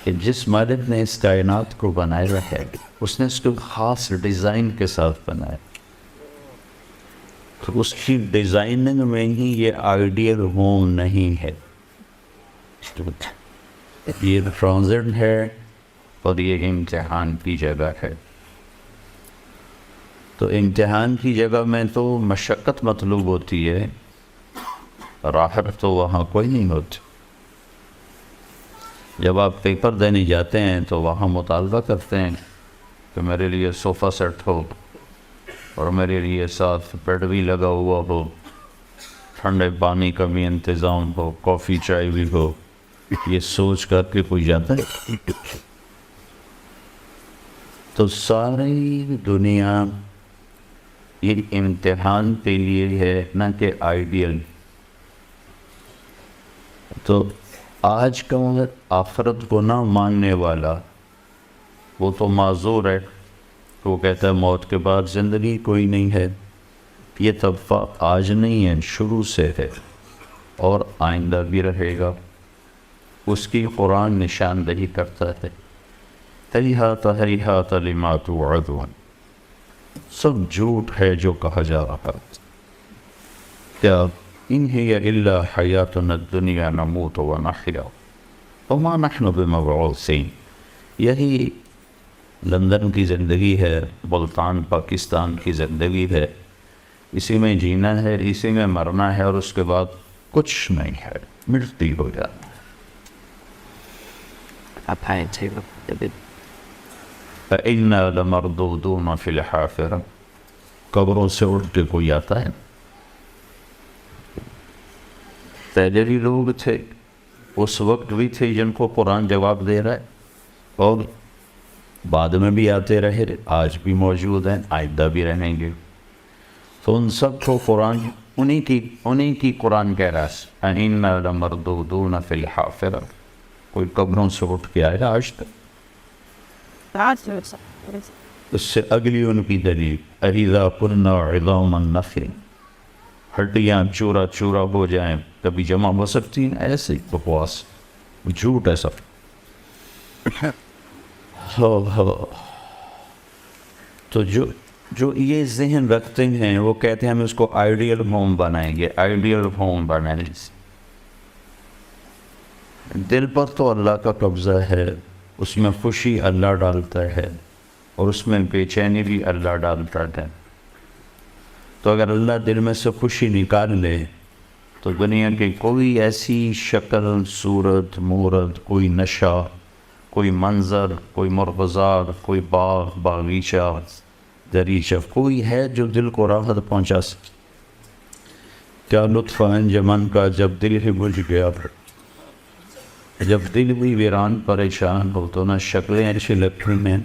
کہ جس مالک نے اس کائنات کو بنایا ہے اس نے اس کو خاص ڈیزائن کے ساتھ بنایا، تو اس کی ڈیزائننگ میں ہی یہ آئیڈیل ہوم نہیں ہے، یہ ٹرانزٹ ہے اور یہ امتحان کی جگہ ہے۔ تو امتحان کی جگہ میں تو مشقت مطلوب ہوتی ہے، راحت تو وہاں کوئی نہیں ہوتی۔ جب آپ پیپر دینے جاتے ہیں تو وہاں مطالبہ کرتے ہیں کہ میرے لیے صوفہ سیٹ ہو اور میرے لیے ساتھ بیڈ بھی لگا ہوا ہو، ٹھنڈے پانی کا بھی انتظام ہو، کافی چائے بھی ہو۔ یہ سوچ کر کے کوئی جاتا ہے؟ تو ساری دنیا یہ امتحان کے لیے ہے، نہ کہ آئیڈیل۔ تو آج کا آخرت کو نہ ماننے والا وہ تو معذور ہے، وہ کہتا ہے موت کے بعد زندگی کوئی نہیں ہے۔ یہ طبقہ آج نہیں ہے، شروع سے ہے اور آئندہ بھی رہے گا۔ اس کی قرآن نشاندہی کرتا ہے، ہیہات ہیہات لما توعدون، سب جھوٹ ہے جو کہا جا رہا ہے۔ کیا ان ہی الا حیاتنا الدنیا نموت ونحیا وما نحن بمبعوثین، یہی لندن کی زندگی ہے، ملتان پاکستان کی زندگی ہے، اسی میں جینا ہے، اسی میں مرنا ہے، اور اس کے بعد کچھ نہیں ہے، مٹی ہو جانا۔ فَإِنَّا لَمَرْدُودُونَ فِي الْحَافِرَةِ، قبروں سے اٹھ کے کوئی آتا ہے؟ پہلے بھی لوگ تھے، اس وقت بھی تھے جن کو قرآن جواب دے رہا ہے، اور بعد میں بھی آتے رہے، آج بھی موجود ہیں، آئندہ بھی رہیں گے۔ تو ان سب کو قرآن انہی کی قرآن کہہ رہا ہے، فَإِنَّا لَمَرْدُودُونَ فِي الْحَافِرَةِ، کوئی قبروں سے اٹھ کے آئے آج تک؟ اس سے اگلی ان کی دلیل اَإِذَا كُنَّا عِظَامًا نَخِرًا، ہڈیاں چورا چورا ہو جائیں کبھی جمع ہو سکتی ہیں؟ ایسے ہی بکواس، جھوٹ ہے سب۔ تو جو یہ ذہن رکھتے ہیں وہ کہتے ہیں ہم اس کو آئیڈیل ہوم بنائیں گے، آئیڈیل ہوم بنائیں گے۔ دل پر تو اللہ کا قبضہ ہے، اس میں خوشی اللہ ڈالتا ہے اور اس میں بے چینی بھی اللہ ڈالتا ہے۔ تو اگر اللہ دل میں سے خوشی نکال لے تو دنیا کی کوئی ایسی شکل، صورت، مورت، کوئی نشہ، کوئی منظر، کوئی مرغزار، کوئی باغ، باغیچہ، دریچہ، کوئی ہے جو دل کو راحت پہنچا سکے؟ کیا لطف انجمن کا جب دل ہی بجھ گیا، جب دل بھی ویران پریشان ہو تو نہ شکلیں اچھی لگتی ہیں،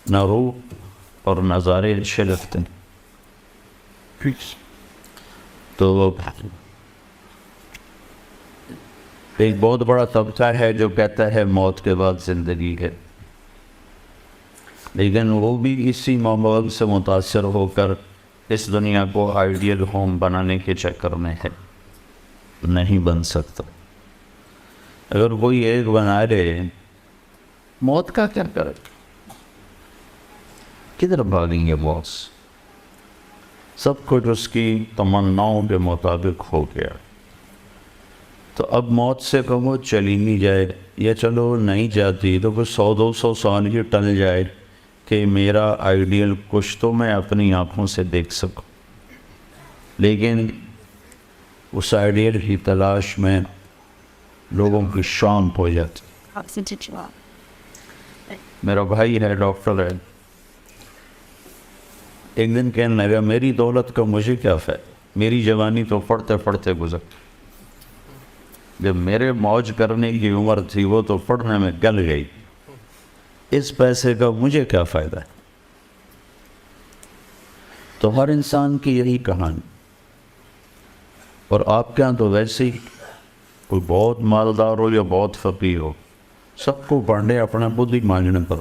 نہ روح اور نظارے اچھے لگتے ہیں۔ تو ایک بہت بڑا طبقہ ہے جو کہتا ہے موت کے بعد زندگی ہے، لیکن وہ بھی اسی ماحول سے متاثر ہو کر اس دنیا کو آئیڈیل ہوم بنانے کے چکر میں ہے، نہیں بن سکتا۔ اگر کوئی ایک بنا لے، موت کا کیا کرے؟ کدھر بھاگیں گے باس؟ سب کچھ اس کی تمناؤں کے مطابق ہو گیا، تو اب موت سے کہو چلی نہیں جائے، یا چلو نہیں جاتی تو کچھ 100-200 سال ہی ٹل جائے کہ میرا آئیڈیل کچھ تو میں اپنی آنکھوں سے دیکھ سکوں۔ لیکن اس آئیڈیل کی تلاش میں لوگوں کی شام ہو جاتی۔ میرا بھائی ہے، ڈاکٹر ہے، ایک دن کہنے لگا میری دولت کا مجھے کیا فائدہ، میری جوانی تو پڑھتے پڑھتے گزر، جب میرے موج کرنے کی عمر تھی وہ تو پڑھنے میں گل گئی، اس پیسے کا مجھے کیا فائدہ ہے؟ تو ہر انسان کی یہی کہانی، اور آپ کے ہاں تو ویسے ہی کوئی بہت مالدار ہو یا بہت فقیر ہو، سب کو پڑھنے اپنا خود ہی مانگنے پر،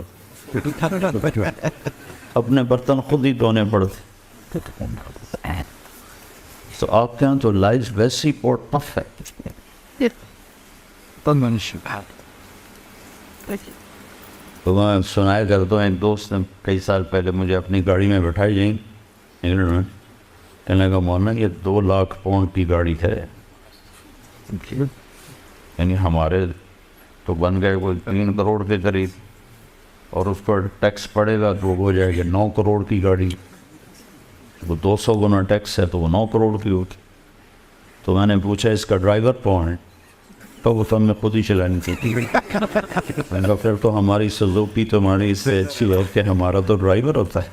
اپنے برتن خود ہی دھونے پڑتے۔ تو آپ کے ہاں تو لائف ویسی بہت ٹف ہے۔ تو میں سنایا کرتا ہوں، ایک دوست نے کئی سال پہلے مجھے اپنی گاڑی میں بٹھائی جائیں انگلینڈ میں، کہنے کا مولانا یہ 2 لاکھ پاؤنڈ کی گاڑی ہے، یعنی ہمارے تو بن گئے کوئی 3 کروڑ کے قریب، اور اس پر ٹیکس پڑے گا تو وہ ہو جائے گا 9 کروڑ کی گاڑی، وہ 200 گنا ٹیکس ہے تو وہ 9 کروڑ کی ہوتی۔ تو میں نے پوچھا اس کا ڈرائیور کون ہے؟ تو وہ سب میں خود ہی چلانی تھی۔ میں نے کہا پھر تو ہماری سزوکی تمہاری اس سے اچھی ہے کہ ہمارا تو ڈرائیور ہوتا ہے۔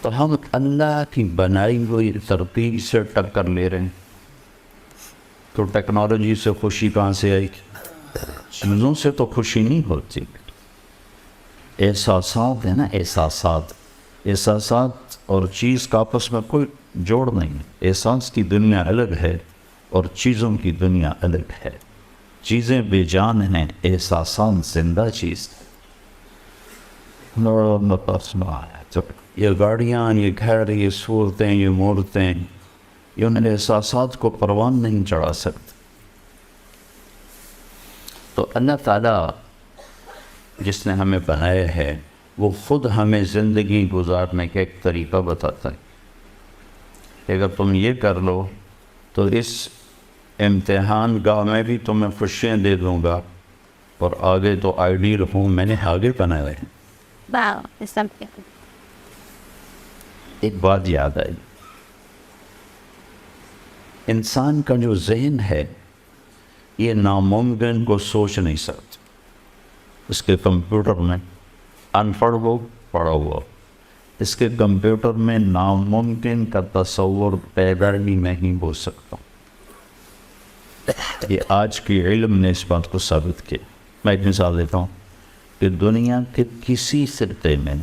تو ہم اللہ کی بنائی ہوئی ترتیب سے ٹکر لے رہے ہیں، تو ٹیکنالوجی سے خوشی کہاں سے آئی؟ چیزوں سے تو خوشی نہیں ہوتی، احساسات ہیں نا، احساسات اور چیز کا آپس میں کوئی جوڑ نہیں ہے۔ احساس کی دنیا الگ ہے اور چیزوں کی دنیا الگ ہے۔ چیزیں بے جان ہیں، احساسات زندہ چیز۔ یہ گاڑیاں، یہ گھر، یہ صورتیں، یہ مورتیں، یہ ان احساسات کو پروان نہیں چڑھا سکتے۔ تو اللہ تعالیٰ جس نے ہمیں بنایا ہے وہ خود ہمیں زندگی گزارنے کا ایک طریقہ بتاتا ہے کہ اگر تم یہ کر لو تو اس امتحان گاہ میں بھی تمہیں خوشیاں دے دوں گا، اور آگے تو آئیڈیل ہوں میں نے آگے بنائے ہوئے ہیں۔ ایک بات یاد آئی، انسان کا جو ذہن ہے یہ ناممکن کو سوچ نہیں سکتا۔ اس کے کمپیوٹر میں ان پڑھ ہو پڑھا ہوا، اس کے کمپیوٹر میں ناممکن کا تصور پیدا بھی نہیں ہو سکتا۔ یہ آج کی علم نے اس بات کو ثابت کیا۔ میں ایک مثال دیتا ہوں کہ دنیا کے کسی خطے میں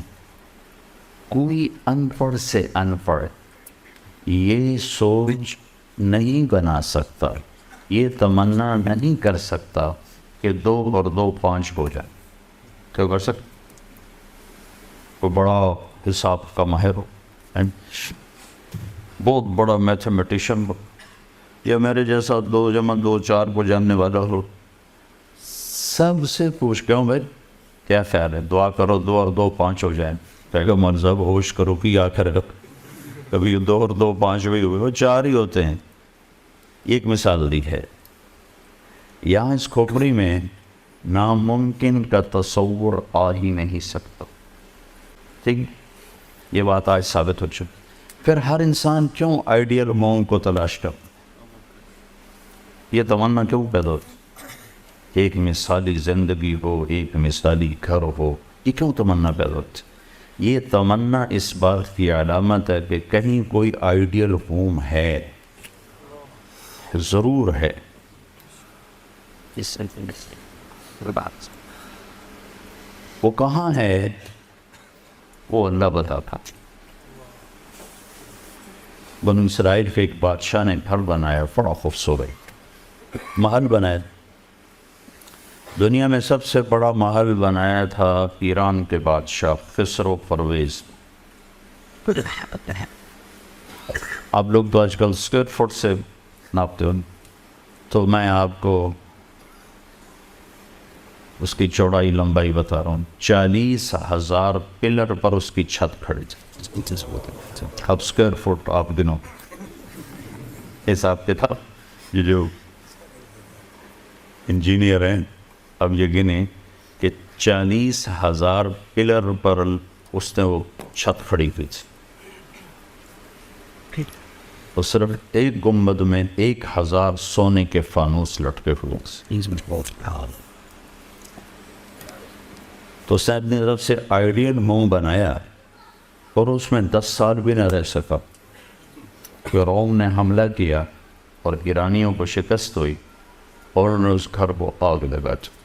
کوئی ان پڑھ سے ان پڑھ یہ سوچ نہیں بنا سکتا، یہ تمنا نہیں کر سکتا کہ 2 اور 2 5 ہو جائے۔ کیا کر سکتا؟ کوئی بڑا حساب کا ماہر ہو، بہت بڑا میتھمیٹیشین ہو، یا میرے جیسا 2 + 2 4 کو جاننے والا ہو، سب سے پوچھ کے ہوں بھائی کیا خیال ہے، دعا کرو 2 اور 2 5 ہو جائیں۔ کہے گا مذہب ہوش کرو کہ آخر کبھی 2 اور 2 5 بھی ہوئے، وہ 4 ہی ہوتے ہیں۔ ایک مثال دی ہے، یہاں اس کھوپڑی میں ناممکن کا تصور آ ہی نہیں سکتا۔ ٹھیک، یہ بات آج ثابت ہو چکی۔ پھر ہر انسان کیوں آئیڈیل موم کو تلاش کر، یہ تمنا کیوں پیدا ہوتی؟ ایک مثالی زندگی ہو، ایک مثالی گھر ہو، یہ کیوں تمنا پیدا ہوتی؟ یہ تمنا اس بات کی علامت ہے کہ کہیں کوئی آئیڈیل ہوم ہے، ضرور ہے۔ وہ کہاں ہے وہ اللہ بتاتا۔ بنو اسرائیل کے ایک بادشاہ نے گھر بنایا، بڑا خوبصورت محل بنایا۔ دنیا میں سب سے بڑا محل بنایا تھا ایران کے بادشاہ خسرو پرویز۔ آپ لوگ تو آج کل اسکوائر فٹ سے ناپتے ہو، تو میں آپ کو اس کی چوڑائی لمبائی بتا رہا ہوں۔ 40,000 پلر پر اس کی چھت کھڑی تھی۔ اب اسکوائر فٹ آپ گنو، حساب کتاب یہ جو انجینئر ہیں اب یہ گنے کہ 40,000 پلر پر اس نے وہ چھت کھڑی ہوئی تھی، اور صرف ایک گنبد میں 1,000 سونے کے فانوس لٹکے ہوئے تھے۔ تو اس نے اپنی طرف سے آئیڈیل ہوم بنایا، اور اس میں 10 سال بھی نہ رہ سکا۔ پھر روم نے حملہ کیا اور ایرانیوں کو شکست ہوئی، اور انہوں نے اس گھر کو آگ لگا دی۔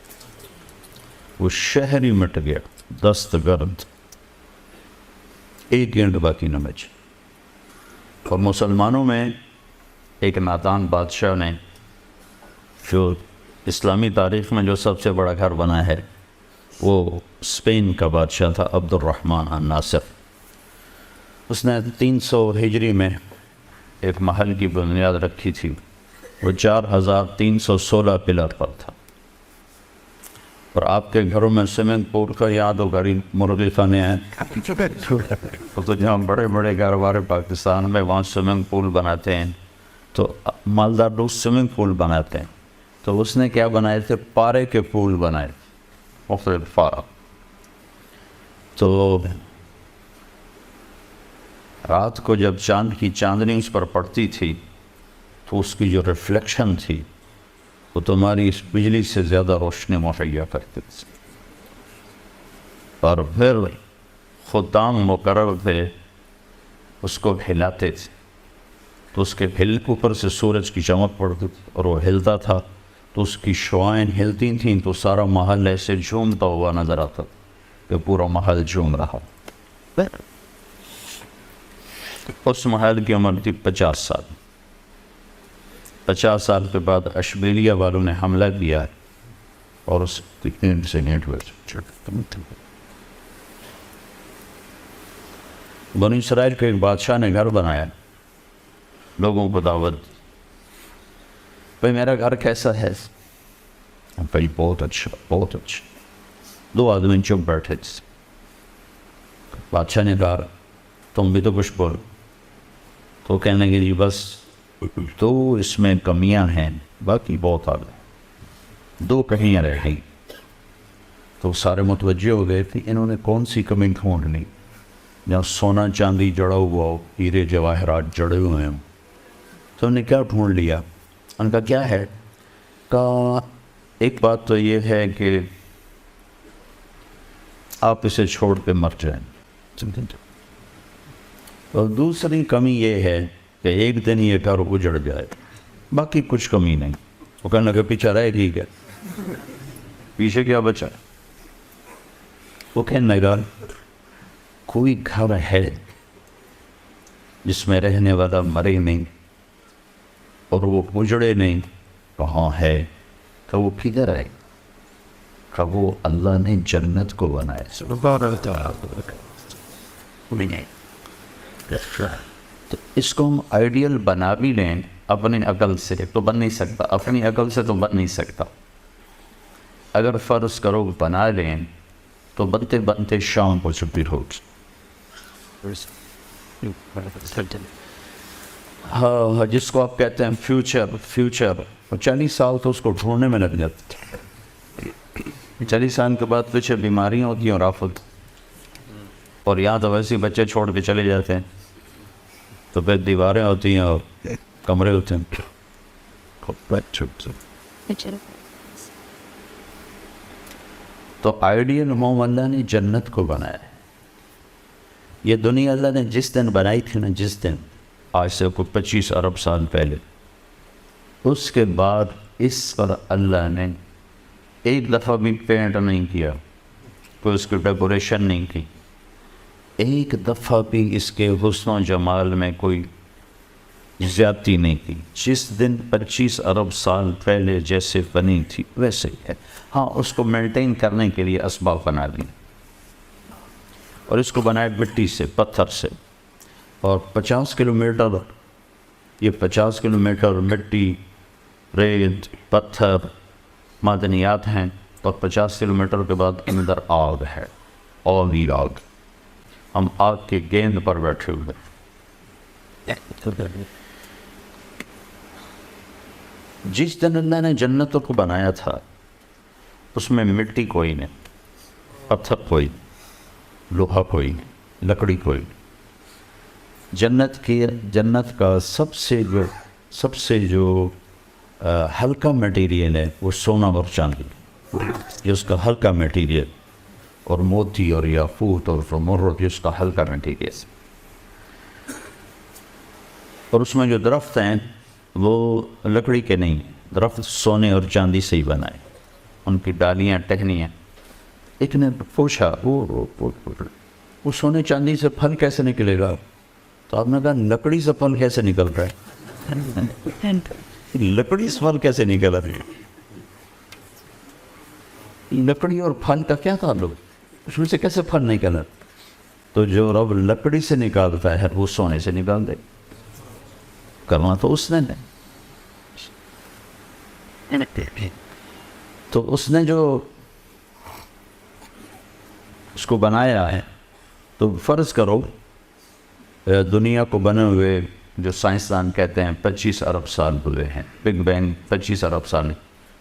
وہ شہر ہی مٹ گیا، دست گرد، ایک اینٹ باقی نہ بچی۔ اور مسلمانوں میں ایک نادان بادشاہ نے، جو اسلامی تاریخ میں جو سب سے بڑا گھر بنا ہے، وہ اسپین کا بادشاہ تھا عبد الرحمن الناصر۔ اس نے 300 ہجری میں ایک محل کی بنیاد رکھی تھی، وہ 4316 پلر پر تھا. اور آپ کے گھروں میں سوئمنگ پول کا یاد ہو گھر مرغی خانے ہیں تو جہاں بڑے بڑے کاروبار پاکستان میں وہاں سوئمنگ پول بناتے ہیں تو مالدار لوگ سوئمنگ پول بناتے ہیں. تو اس نے کیا بنائے تھے؟ پارے کے پول بنائے مختلف پارا. تو رات کو جب چاند کی چاندنی اس پر پڑتی تھی تو اس کی جو ریفلیکشن تھی وہ تمہاری اس بجلی سے زیادہ روشنی مہیا کرتے تھے. اور پھر خدام مقرر تھے اس کو ہلاتے تھے تو اس کے ہل کے اوپر سے سورج کی چمک پڑتی تھی اور وہ ہلتا تھا تو اس کی شعائیں ہلتی تھیں تو سارا محل ایسے جھومتا ہوا نظر آتا کہ پورا محل جھوم رہا. اس محل کی عمر تھی 50 سال. 50 سال کے بعد اشبیلیہ والوں نے حملہ کیا ہے اور اس سے نیٹ ہوئے. بنی اسرائیل کے ایک بادشاہ نے گھر بنایا, لوگوں کو دعوت دی, بھائی میرا گھر کیسا ہے؟ بھائی بہت اچھا بہت اچھا. 2 آدمی چپ بیٹھے تھے. بادشاہ نے کہا تم بھی تو کچھ بولو. تو کہنے لگے جی بس 2 اس میں کمیاں ہیں, باقی بہت آ گئے, 2 کمیاں رہ گئی. تو سارے متوجہ ہو گئے تھے انہوں نے کون سی کمی ڈھونڈنی جہاں سونا چاندی جڑا ہوا ہو, ہیرے جواہرات جڑے ہوئے ہوں. تو انہوں نے کیا ڈھونڈ لیا؟ ان کا کیا ہے؟ کہا ایک بات تو یہ ہے کہ آپ اسے چھوڑ کے مر جائیں. اور دوسری کمی یہ ہے کہ ایک دن یہ گھر اجڑ جائے, باقی کچھ کمی نہیں. وہ کہنے لگے پیچھے رہے ٹھیک ہے, پیچھے کیا بچا؟ وہ کہنے لگا کوئی گھر ہے جس میں رہنے والا مرے نہیں اور وہ اجڑے نہیں. کہاں ہے؟ کہ وہ کدھر ہے؟ کہ وہ اللہ نے جنت کو بنایا. تو اس کو ہم آئیڈیل بنا بھی لیں اپنی عقل سے تو بن نہیں سکتا, اپنی عقل سے تو بن نہیں سکتا. اگر فرض کرو بنا لیں تو بنتے بنتے شام کو چھٹی ہوگی. ہاں جس کو آپ کہتے ہیں فیوچر 40 سال تو اس کو ڈھونڈنے میں لگ جاتے. 40 سال کے بعد پیچھے بیماریاں ہوتی ہیں اور آفت, اور یہاں تو ویسے بچے چھوڑ کے چلے جاتے ہیں تو پھر دیواریں ہوتی ہیں اور کمرے ہوتے ہیں. تو آئیڈیل ہوم اللہ نے جنت کو بنایا ہے. یہ دنیا اللہ نے جس دن بنائی تھی نا, جس دن آج سے کوئی 25 ارب سال پہلے, اس کے بعد اس پر اللہ نے ایک دفعہ بھی پینٹ نہیں کیا, کوئی اس کی ڈیکوریشن نہیں کی, ایک دفعہ بھی اس کے حسن و جمال میں کوئی زیادتی نہیں کی. جس دن 25 ارب سال پہلے جیسے بنی تھی ویسے ہی ہے. ہاں اس کو مینٹین کرنے کے لیے اسباب بنا لی, اور اس کو بنائے مٹی سے, پتھر سے. اور 50 کلومیٹر, یہ 50 کلومیٹر مٹی, ریت, پتھر, معدنیات ہیں, اور 50 کلومیٹر کے بعد اندر آگ ہے, آگ ہی آگ. ہم آگ کے گیند پر بیٹھے ہوئے. جس دن اللہ نے جنتوں کو بنایا تھا اس میں مٹی کوئی نہیں, پتھر کوئی, لوہا کوئی, لکڑی کوئی. جنت کا سب سے جو ہلکا میٹیریل ہے وہ سونا اور چاندی, یہ اس کا ہلکا میٹیریل, اور موتی اور یاقوت اور زمرد یہ اس کا ہلکا میٹیریل. اور اس میں جو درخت ہیں وہ لکڑی کے نہیں, درخت سونے اور چاندی سے ہی بنائے, ان کی ڈالیاں ٹہنیاں. ایک نے پوچھا وہ سونے چاندی سے پھل کیسے نکلے گا؟ تو آپ نے کہا لکڑی سے پھل کیسے نکل رہا ہے؟ لکڑی سے پھل کیسے نکل رہا ہے؟ لکڑی اور پھل کا کیا تعلق؟ اس میں سے کیسے پھل نکل رہا؟ تو جو رب لکڑی سے نکالتا ہے وہ سونے سے نکال دے, کرنا تو اس نے نہیں. تو اس نے جو اس کو بنایا ہے، تو فرض کرو دنیا کو بنے ہوئے جو سائنسدان کہتے ہیں 25 ارب سال ہوئے ہیں، بگ بینگ 25 ارب سال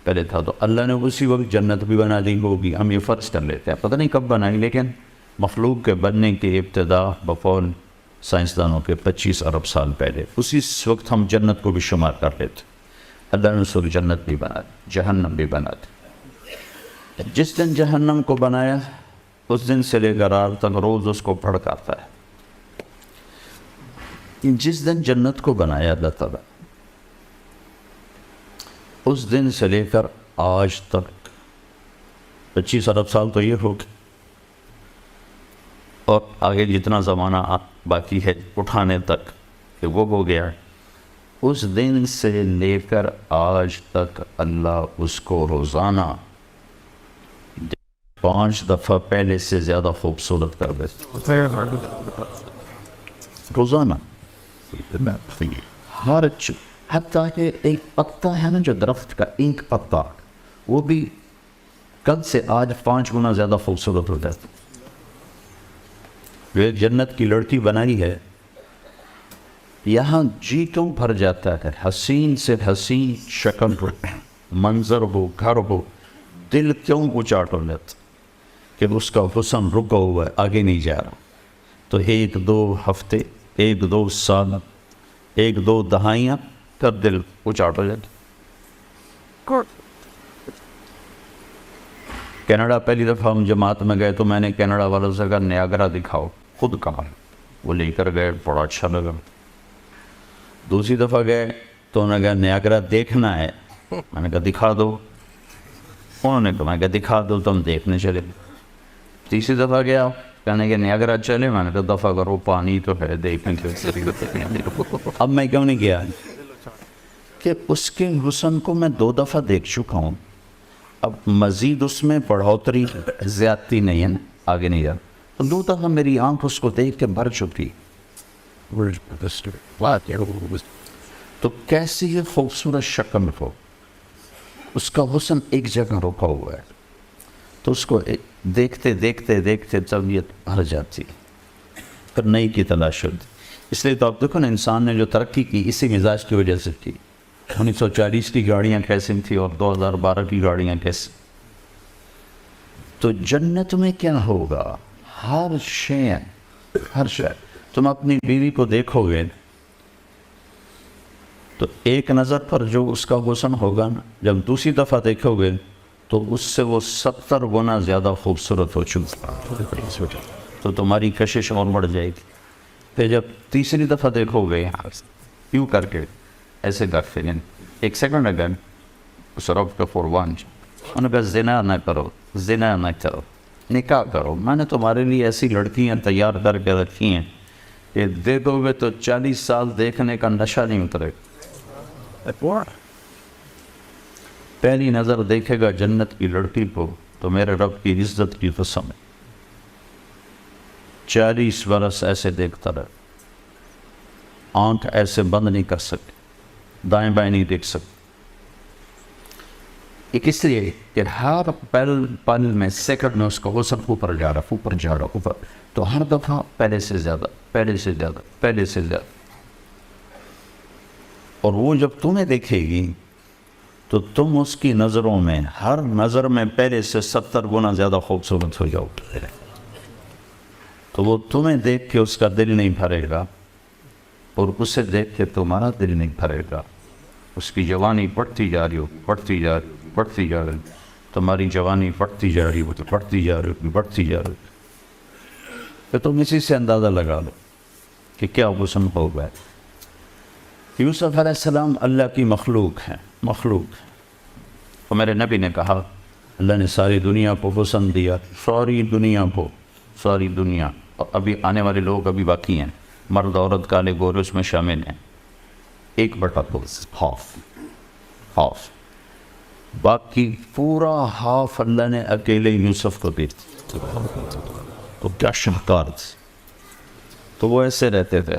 پہلے تھا، تو اللہ نے اسی وقت جنت بھی بنا دی ہوگی، ہم یہ فرض کر لیتے ہیں، پتہ نہیں کب بنائی، لیکن مخلوق کے بننے کی ابتدا بقول سائنسدانوں کے 25 ارب سال پہلے، اسی وقت ہم جنت کو بھی شمار کر لیتے۔ اللہ نے اس وقت جنت بھی بنا دی، جہنم بھی بنا دی۔ جس دن جہنم کو بنایا اس دن سے لے کر آج تک روز اس کو بھڑکاتا ہے۔ جس دن جنت کو بنایا اللہ تعالیٰ، اس دن سے لے کر آج تک 25 ارب سال تو یہ ہو گئے، اور آگے جتنا زمانہ باقی ہے اٹھانے تک کہ وہ ہو گیا، اس دن سے لے کر آج تک اللہ اس کو روزانہ 5 دفعہ پہلے سے زیادہ خوبصورت کر دیتے، روزانہ۔ ہر حتیٰ کہ ایک پتا ہے نا، جو درخت کا ایک پتا، وہ بھی کل سے آج 5 گنا زیادہ خوبصورت ہو جاتا۔ جو ایک جنت کی لڑکی بنائی ہے، یہاں جی کیوں بھر جاتا ہے، حسین سے حسین شکل ہو، منظر ہو، گھر ہو، دل کیوں اچاٹ ہو جاتا کہ اس کا حسن رکا ہوا ہے، آگے نہیں جا رہا۔ تو 1-2 ہفتے، 1-2 سال، 1-2 دہائیاں، پھر دل اچاٹ ہو جاتا۔ کینیڈا پہلی دفعہ ہم جماعت میں گئے تو میں نے کینیڈا والوں سے کہا نیاگرا دکھاؤ، خود کہا، وہ لے کر گئے، بڑا اچھا لگا۔ دوسری دفعہ گئے تو انہوں نے کہا نیاگرا دیکھنا ہے، میں نے کہا دکھا دو، انہوں نے کہا، میں نے کہا دکھا دو، تو ہم دیکھنے چلے۔ تیسری دفعہ گیا، کہنے کہ نیاگرا چلے، میں نے کہا دفعہ کرو، پانی تو ہے، دیکھنے کے۔ اب میں کیوں نہیں گیا کہ اس کے حسن کو میں 2 دفعہ دیکھ چکا ہوں، اب مزید اس میں بڑھوتری زیادتی نہیں ہے، آگے نہیں جا۔ تو 2 دفعہ میری آنکھ اس کو دیکھ کے بھر چکی، تو کیسی یہ خوبصورت شکل ہو، اس کا حسن ایک جگہ رکا ہوا ہے، تو اس کو دیکھتے دیکھتے دیکھتے طبیعت بھر جاتی، پھر نئی کی تلاش ہوتی۔ اس لیے تو آپ دیکھو نا، انسان نے جو ترقی کی اسی مزاج کی وجہ سے کی۔ 1940 کی گاڑیاں کیسی تھیں اور 2012 کی گاڑیاں کیسی۔ تو جنت میں کیا ہوگا، ہر شے، تم اپنی بیوی کو دیکھو گے تو ایک نظر پر جو اس کا حسن ہوگا نا، جب دوسری دفعہ دیکھو گے تو اس سے وہ 70 گنا زیادہ خوبصورت ہو چکا، تو تمہاری کشش اور بڑھ جائے گی۔ پھر جب تیسری دفعہ دیکھو گے، کیوں کر کے ایسے کرتے ہیں، 1 سیکنڈ اگر اس رب کا قربان، انہوں نے کہا زنا نہ کرو، زنا نہ کرو، نکاح کرو، میں نے تمہارے لیے ایسی لڑکیاں تیار کر کے رکھی ہیں کہ دیکھو گے تو 40 سال دیکھنے کا نشہ نہیں اترے گا۔ پہلی نظر دیکھے گا جنت کی لڑکی کو تو میرے رب کی عزت کی قسم ہے 40 برس ایسے دیکھتا رہے، آنکھ ایسے بند نہیں کر سکتی، دائیں بائیں نہیں دیکھ سکتی۔ ایک اس لیے کہ ہر پل میں، سیکنڈ میں اس کا حسن اوپر جا رہا، اوپر، تو ہر دفعہ پہلے سے زیادہ، پہلے سے زیادہ، پہلے سے زیادہ۔ اور وہ جب تمہیں دیکھے گی تو تم اس کی نظروں میں، ہر نظر میں پہلے سے 70 گنا زیادہ خوبصورت ہو جاؤ، تو وہ تمہیں دیکھ کے اس کا دل نہیں بھرے گا، اور اسے دیکھ کے تمہارا دل نہیں بھرے گا۔ اس کی جوانی بڑھتی جا رہی ہو، بڑھتی جا رہی، بڑھتی جا رہی، تمہاری جوانی بڑھتی جا رہی ہو، تو بڑھتی جا رہی، بڑھتی جا رہی، تو تم اسی سے اندازہ لگا لو کہ کیا حسن ہو گیا۔ یوسف علیہ السلام اللہ کی مخلوق ہیں، مخلوق۔ تو میرے نبی نے کہا اللہ نے ساری دنیا کو حسن دیا، ساری دنیا کو، ساری دنیا، اور ابھی آنے والے لوگ ابھی باقی ہیں، مرد عورت کالے گورے اس میں شامل ہیں، 1/2، ہاف، باقی پورا ہاف اللہ نے اکیلے یوسف کو دی۔ تو کیا شاہکار تھے، تو وہ ایسے رہتے تھے،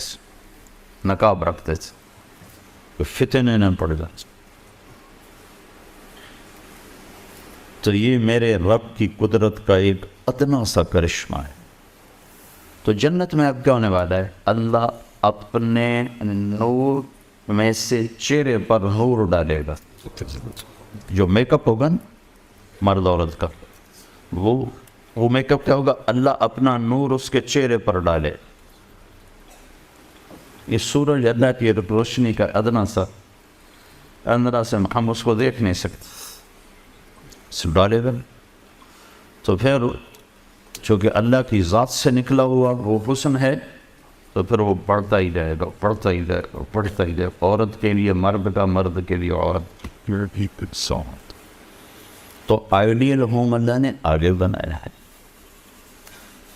نقاب رکھتے تھے، فتنے نہ پڑ جاتے۔ تو یہ میرے رب کی قدرت کا ایک ادنا سا کرشمہ ہے. تو جنت میں اب کیا ہونے والا ہے؟ اللہ اپنے نور میں سے چہرے پر نور ڈالے گا. جو میک اپ ہوگا نا مرد عورت کا، وہ میک اپ کیا ہوگا؟ اللہ اپنا نور اس کے چہرے پر ڈالے. یہ سورج اللہ کی روشنی کا ادنا سا اندرا سے ہم اس کو دیکھ نہیں سکتے، ڈالے گا. تو پھر چونکہ اللہ کی ذات سے نکلا ہوا وہ حسن ہے، تو پھر وہ بڑھتا ہی جائے گا، بڑھتا ہی جائے گا، بڑھتا ہی جائے گا. عورت کے لیے مرد کا، مرد کے لیے عورت. تو آئیڈیل ہوم اللہ نے آگے بنایا ہے.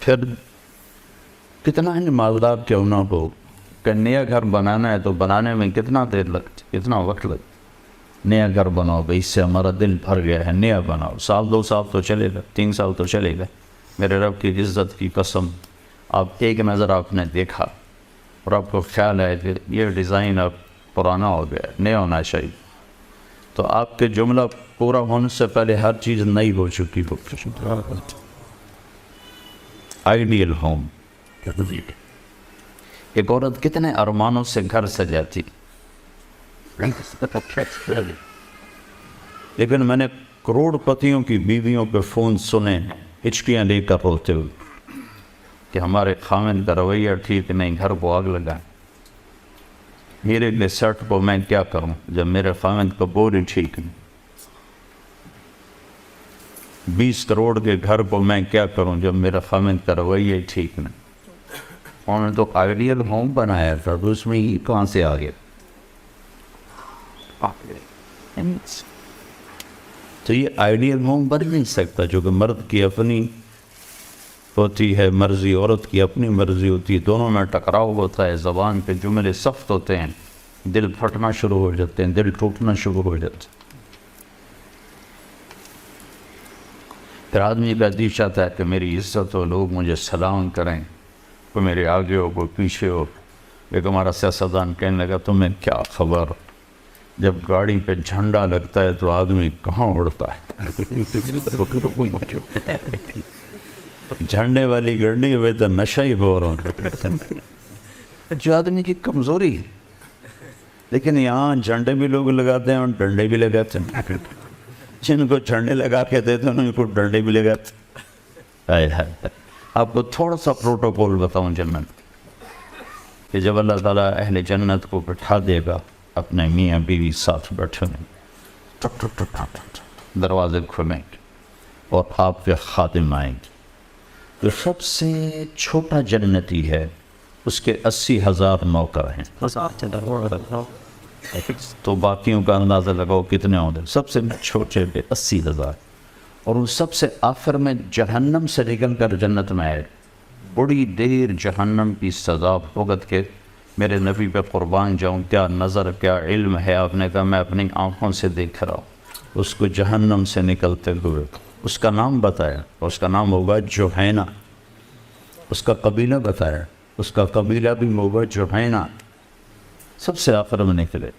پھر کتنا ہی مالدار کیوں نہ ہو کہ نیا گھر بنانا ہے تو بنانے میں کتنا دیر لگتی، کتنا وقت لگتا. نیا گھر بناؤ بھائی، اس سے ہمارا دل بھر گیا ہے، نیا بناؤ. 1-2 سال تو چلے گا، 3 سال تو چلے گا. میرے رب کی عزت کی قسم، آپ ایک نظر آپ نے دیکھا اور آپ کو خیال ہے کہ یہ ڈیزائن اب پرانا ہو گیا، نیا ہونا چاہیے، تو آپ کے جملہ پورا ہونے سے پہلے ہر چیز نئی ہو چکی ہو. Ideal home. ایک عورت کتنے ارمانوں سے گھر سجاتی، لیکن میں نے کروڑ پتیوں کی بیویوں پہ فون سنے ہچکیاں لے کر روتے ہوئے کہ ہمارے خاوند کا رویہ ٹھیک نہیں، گھر کو آگ لگا. میرے لیے سیٹ کو میں کیا کروں جب میرے خاوند کا بور ہی ٹھیک نہیں. 20 کروڑ کے گھر کو میں کیا کروں جب میرا خاوند کا رویہ ٹھیک نہیں. انہوں نے تو آئیڈیل ہوم بنایا تھا، تو اس میں ہی کہاں سے آ گیا؟ تو یہ آئیڈیل ہوم بن نہیں سکتا، جو کہ مرد کی اپنی ہوتی ہے مرضی، عورت کی اپنی مرضی ہوتی ہے. دونوں میں ٹکراؤ ہوتا ہے، زبان پہ جملے سخت ہوتے ہیں، دل پھٹنا شروع ہو جاتے ہیں، دل ٹوٹنا شروع ہو جاتے ہیں. پھر آدمی کا دل چاہتا ہے کہ میری عزت ہو، لوگ مجھے سلام کریں، کوئی میرے آگے ہو کوئی پیچھے ہو. ایک ہمارا سیاستدان کہنے لگا تمہیں کیا خبر، جب گاڑی پہ جھنڈا لگتا ہے تو آدمی کہاں اڑتا ہے. جھنڈے والی گاڑی ہوئے تو نشہ ہی بور ہو جو آدمی کی کمزوری ہے. لیکن یہاں جھنڈے بھی لوگ لگاتے ہیں اور ڈنڈے بھی لگاتے ہیں. جن کو جھنڈے لگا کے دیتے ہیں ان کو ڈنڈے بھی لگاتے ہیں. آپ کو تھوڑا سا پروٹوکول بتاؤں جنت کہ جب اللہ تعالیٰ اہل جنت کو بٹھا دے گا، اپنے میاں بیوی ساتھ بیٹھے ہیں، ٹک ٹک ٹک ٹک ٹک دروازے کھلیں گے اور آپ کے خادم آئیں گے. جو سب سے چھوٹا جنتی ہے اس کے 80,000 نوکر ہیں. تو باقیوں کا اندازہ لگاؤ کتنے ہوں گے. سب سے چھوٹے پہ 80,000، اور وہ سب سے آخر میں جہنم سے نکل کر جنت میں آئے. بڑی دیر جہنم کی سزا بھگت کے میرے نبی پہ قربان جاؤں، کیا نظر کیا علم ہے. آپ نے کہا میں اپنی آنکھوں سے دیکھ رہا ہوں اس کو جہنم سے نکلتے ہوئے. اس کا نام بتایا، اس کا نام ہوگا جوہینہ. اس کا قبیلہ بتایا، اس کا قبیلہ بھی ہوگا جوہینہ. سب سے آخر میں نکلے،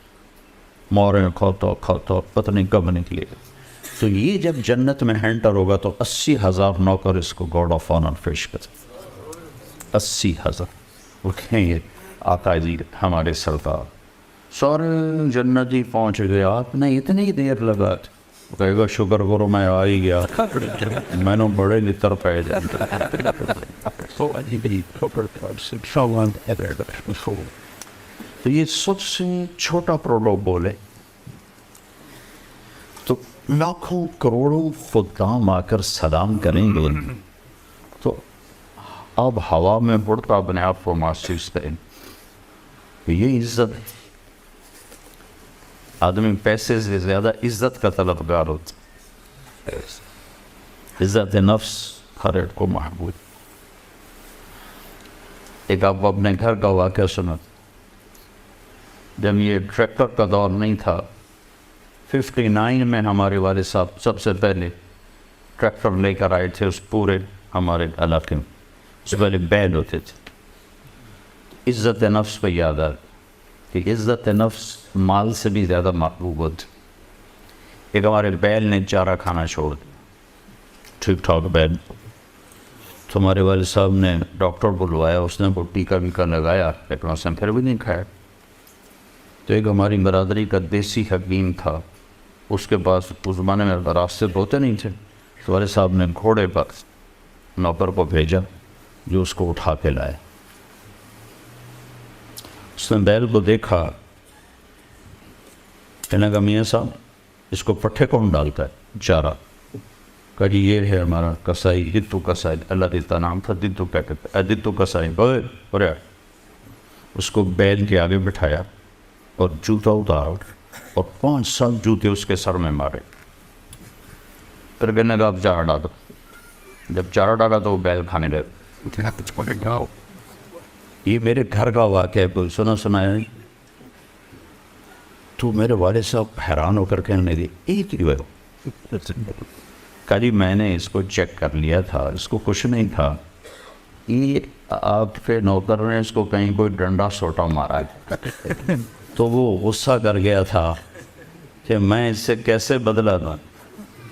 موریں کھوتو کھوتو پتہ نہیں کب نکلے. تو یہ جب جنت میں ہینٹر ہوگا تو 80,000 نوکر اس کو گارڈ آف آنر پیش کرتے. 80,000 وہ کہیں گے آقا جی ہمارے سرکار سارے جنتی پہنچ گئے، آپ نے اتنی دیر لگا. کہے گا شکر کرو میں آ ہی گیا، میں نے بڑے لطر پہ جائے. تو یہ سب سے چھوٹا پروٹوکول ہے. تو لاکھوں کروڑوں خدام آ کر سلام کریں گے تو اب ہوا میں اڑتا اپنے آپ کو محسوس کریں. یہ عزت ہے. آدمی پیسے سے زیادہ عزت کا طلبگار ہوتا. عزت نفس ہر ایک کو محبوب. ایک آپ اپنے گھر کا واقعہ سنا. جب یہ ٹریکٹر کا دور نہیں تھا، 59 میں ہمارے والد صاحب سب سے پہلے ٹریکٹر لے کر آئے تھے اس پورے ہمارے علاقے میں. اس سے پہلے بیل ہوتے تھے. عزت نفس پہ یاد آ کہ عزت نفس مال سے بھی زیادہ محبوب ہوتی. ایک ہمارے بیل نے چارہ کھانا چھوڑ دیا. ٹھیک ٹھاک بیڈ. تو ہمارے والد صاحب نے ڈاکٹر بلوایا, اس نے وہ ٹیکا ویکا لگایا, لیکن اس نے پھر بھی نہیں کھایا. تو ایک ہماری برادری کا دیسی حکیم تھا, اس کے پاس اس زمانے میں راستے ہوتے نہیں تھے, تو والد صاحب نے گھوڑے پر نوکر کو بھیجا جو اس کو اٹھا کے لائے. اس نے بیل کو دیکھا, کہنے کا میاں صاحب اس کو پٹھے کون ڈالتا ہے چارہ؟ کہا جی یہ ہے ہمارا کسائی, دتو کسائی, اللہ دیتا نام تھا, دتو کیا کہتے ہیں, دتو کسائی. بولے اس کو بیل کے آگے بٹھایا اور جوتا اتارا اور 5 جوتے اس کے سر میں مارے. پھر کہنے کا اب چارہ ڈالو. جب چارہ ڈالا تو وہ بیل کھانے لگے. یہ میرے گھر کا واقعہ ہے, کوئی سنایا نہیں. تو میرے والد صاحب حیران ہو کر کہنے لگے ایک ہی ہو. کہا جی میں نے اس کو چیک کر لیا تھا, اس کو کچھ نہیں تھا, یہ آپ کے نوکر نے اس کو کہیں کوئی ڈنڈا سوٹا مارا ہے. تو وہ غصہ کر گیا تھا کہ میں اس سے کیسے بدلا تھا,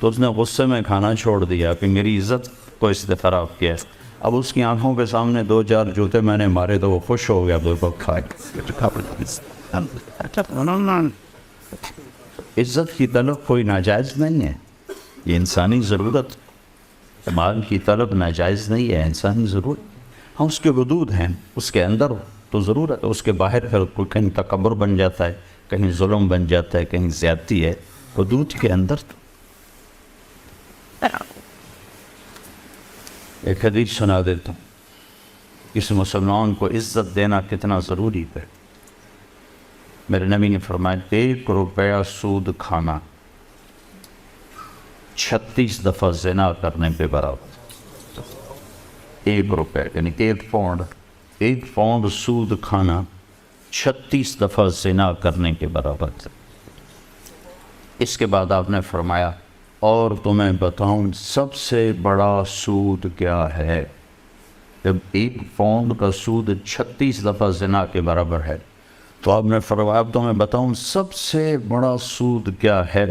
تو اس نے غصے میں کھانا چھوڑ دیا کہ میری عزت کو اس نے خراب کیا. اب اس کی آنکھوں کے سامنے 2-4 جوتے میں نے مارے تو وہ خوش ہو گیا, تو کھائے. عزت کی طلب کوئی ناجائز نہیں ہے, یہ انسانی ضرورت. مال کی طلب ناجائز نہیں ہے, انسانی ضرورت. ہاں اس کے حدود ہیں, اس کے اندر تو ضرورت ہے, اس کے باہر کوئی کہیں تکبر بن جاتا ہے, کہیں ظلم بن جاتا ہے, کہیں زیادتی ہے. حدود کے اندر تو. ایک حدیث سنا دیتا ہوں, اس مسلمان کو عزت دینا کتنا ضروری ہے. میرے نبی نے فرمایا 1 روپیہ سود کھانا 36 دفعہ زنا کرنے پہ برابر. 1 روپے یعنی 1 پاؤنڈ سود کھانا 36 دفعہ زنا کرنے کے برابر. اس کے بعد آپ نے فرمایا اور تمہیں بتاؤں سب سے بڑا سود کیا ہے؟ جب 1 پاؤنڈ کا سود 36 دفعہ زنا کے برابر ہے, تو آپ نے فرمایا اب تمہیں بتاؤں سب سے بڑا سود کیا ہے؟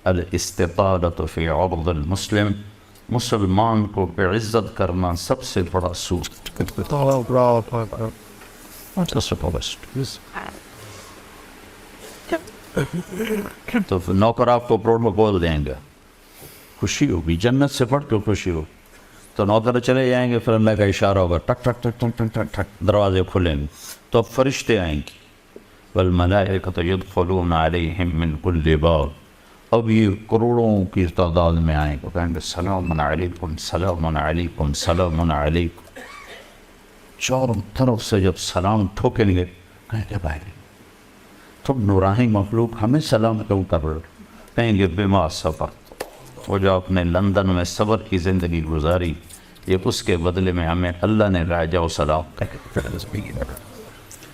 الاستطالۃ فی عرض المسلم, مسلمان کو بعزت کرنا سب سے بڑا سود. تو نوکر آپ کو پروٹوکول دیں گے, خوشی ہوگی, جنت سے بڑھ کے خوشی ہوگی. تو نوکر چلے جائیں گے, پھر اللہ کا اشارہ ہوگا, ٹک ٹک ٹک ٹک ٹک ٹک ٹک, دروازے کھلیں گے, تو اب فرشتے آئیں گے. والملائکۃ یدخلون علیہم من کل باب, اب یہ کروڑوں کی تعداد میں آئیں گے, کہیں گے سلام علیکم سلام علیکم سلام علیکم. چاروں طرف سے جب سلام ٹھوکیں گے, کہیں گے بھائی تم نورانی مخلوق ہمیں سلام کیوں کر رہے؟ کہیں گے بما صبر, وہ جو آپ نے لندن میں صبر کی زندگی گزاری, یہ اس کے بدلے میں ہمیں اللہ نے راجہ و سلام.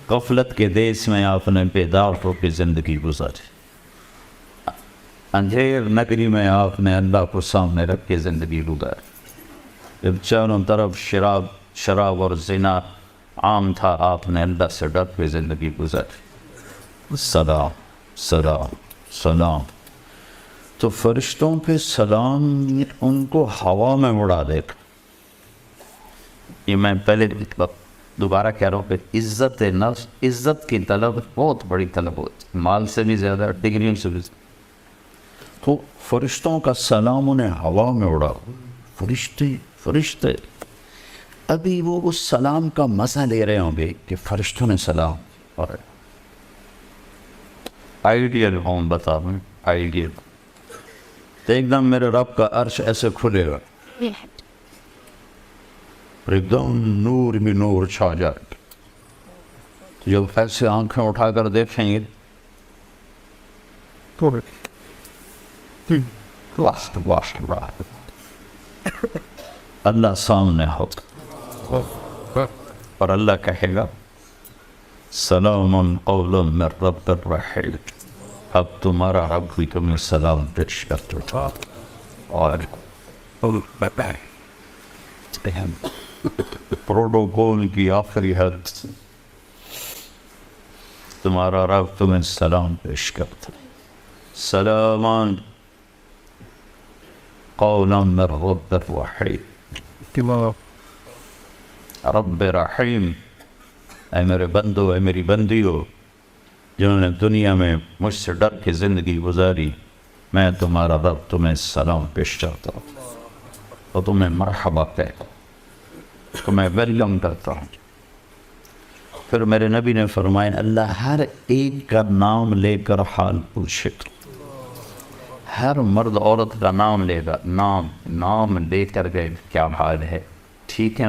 غفلت کے دیس میں آپ نے بیدار ہو کے زندگی گزاری, اندھیر نگری میں آپ نے اللہ کو سامنے رکھ کے زندگی گزاری. جب چاروں طرف شراب اور زنا عام تھا, آپ نے اللہ سے ڈر کے زندگی گزاری. سلام سلام سلام. تو فرشتوں پہ سلام ان کو ہوا میں اڑا دیتا. یہ میں پہلے دوبارہ کہہ رہا ہوں کہ عزت نفس, عزت کی طلب بہت بڑی طلب ہوتی, مال سے بھی زیادہ, ڈگریوں سے بھی زیادہ. تو فرشتوں کا سلام انہیں ہوا میں اڑا. فرشتے ابھی وہ اس سلام کا مزہ لے رہے ہوں گے کہ فرشتوں نے سلام. اور آئیڈیل ہوں بتا رہا ہوں, آئیڈیل. تو ایک دم میرے رب کا عرش ایسے کھلے گا, ایک دم نور میں نور چھا جائے. جب ایسے آنکھیں اٹھا کر دیکھیں گے اللہ سامنے ہوگا اور اللہ کہے گا سلام قولا من رب الرحیم, اب تمہارا رب بھی تمہیں سلام پیش کرتا. اور پروٹوکول کی آخری حد, تمہارا رب تمہیں سلام پیش کرتا. سلامان قولا من رب الرحیم، رب رحیم، اے میرے بندو، اے میری بندیو، جنہوں نے دنیا میں مجھ سے ڈر کے زندگی گزاری، میں تمہارا رب تمہیں سلام پیش کرتا ہوں اور تمہیں مرحبا کہتا ہوں، تمہیں ویلکم کرتا ہوں۔ پھر میرے نبی نے فرمایا اللہ ہر ایک کا نام لے کر حال پوچھے گا، ہر مرد عورت کا نام لے گا، نام لے کر گئے کیا حال ہے، ٹھیک ہے،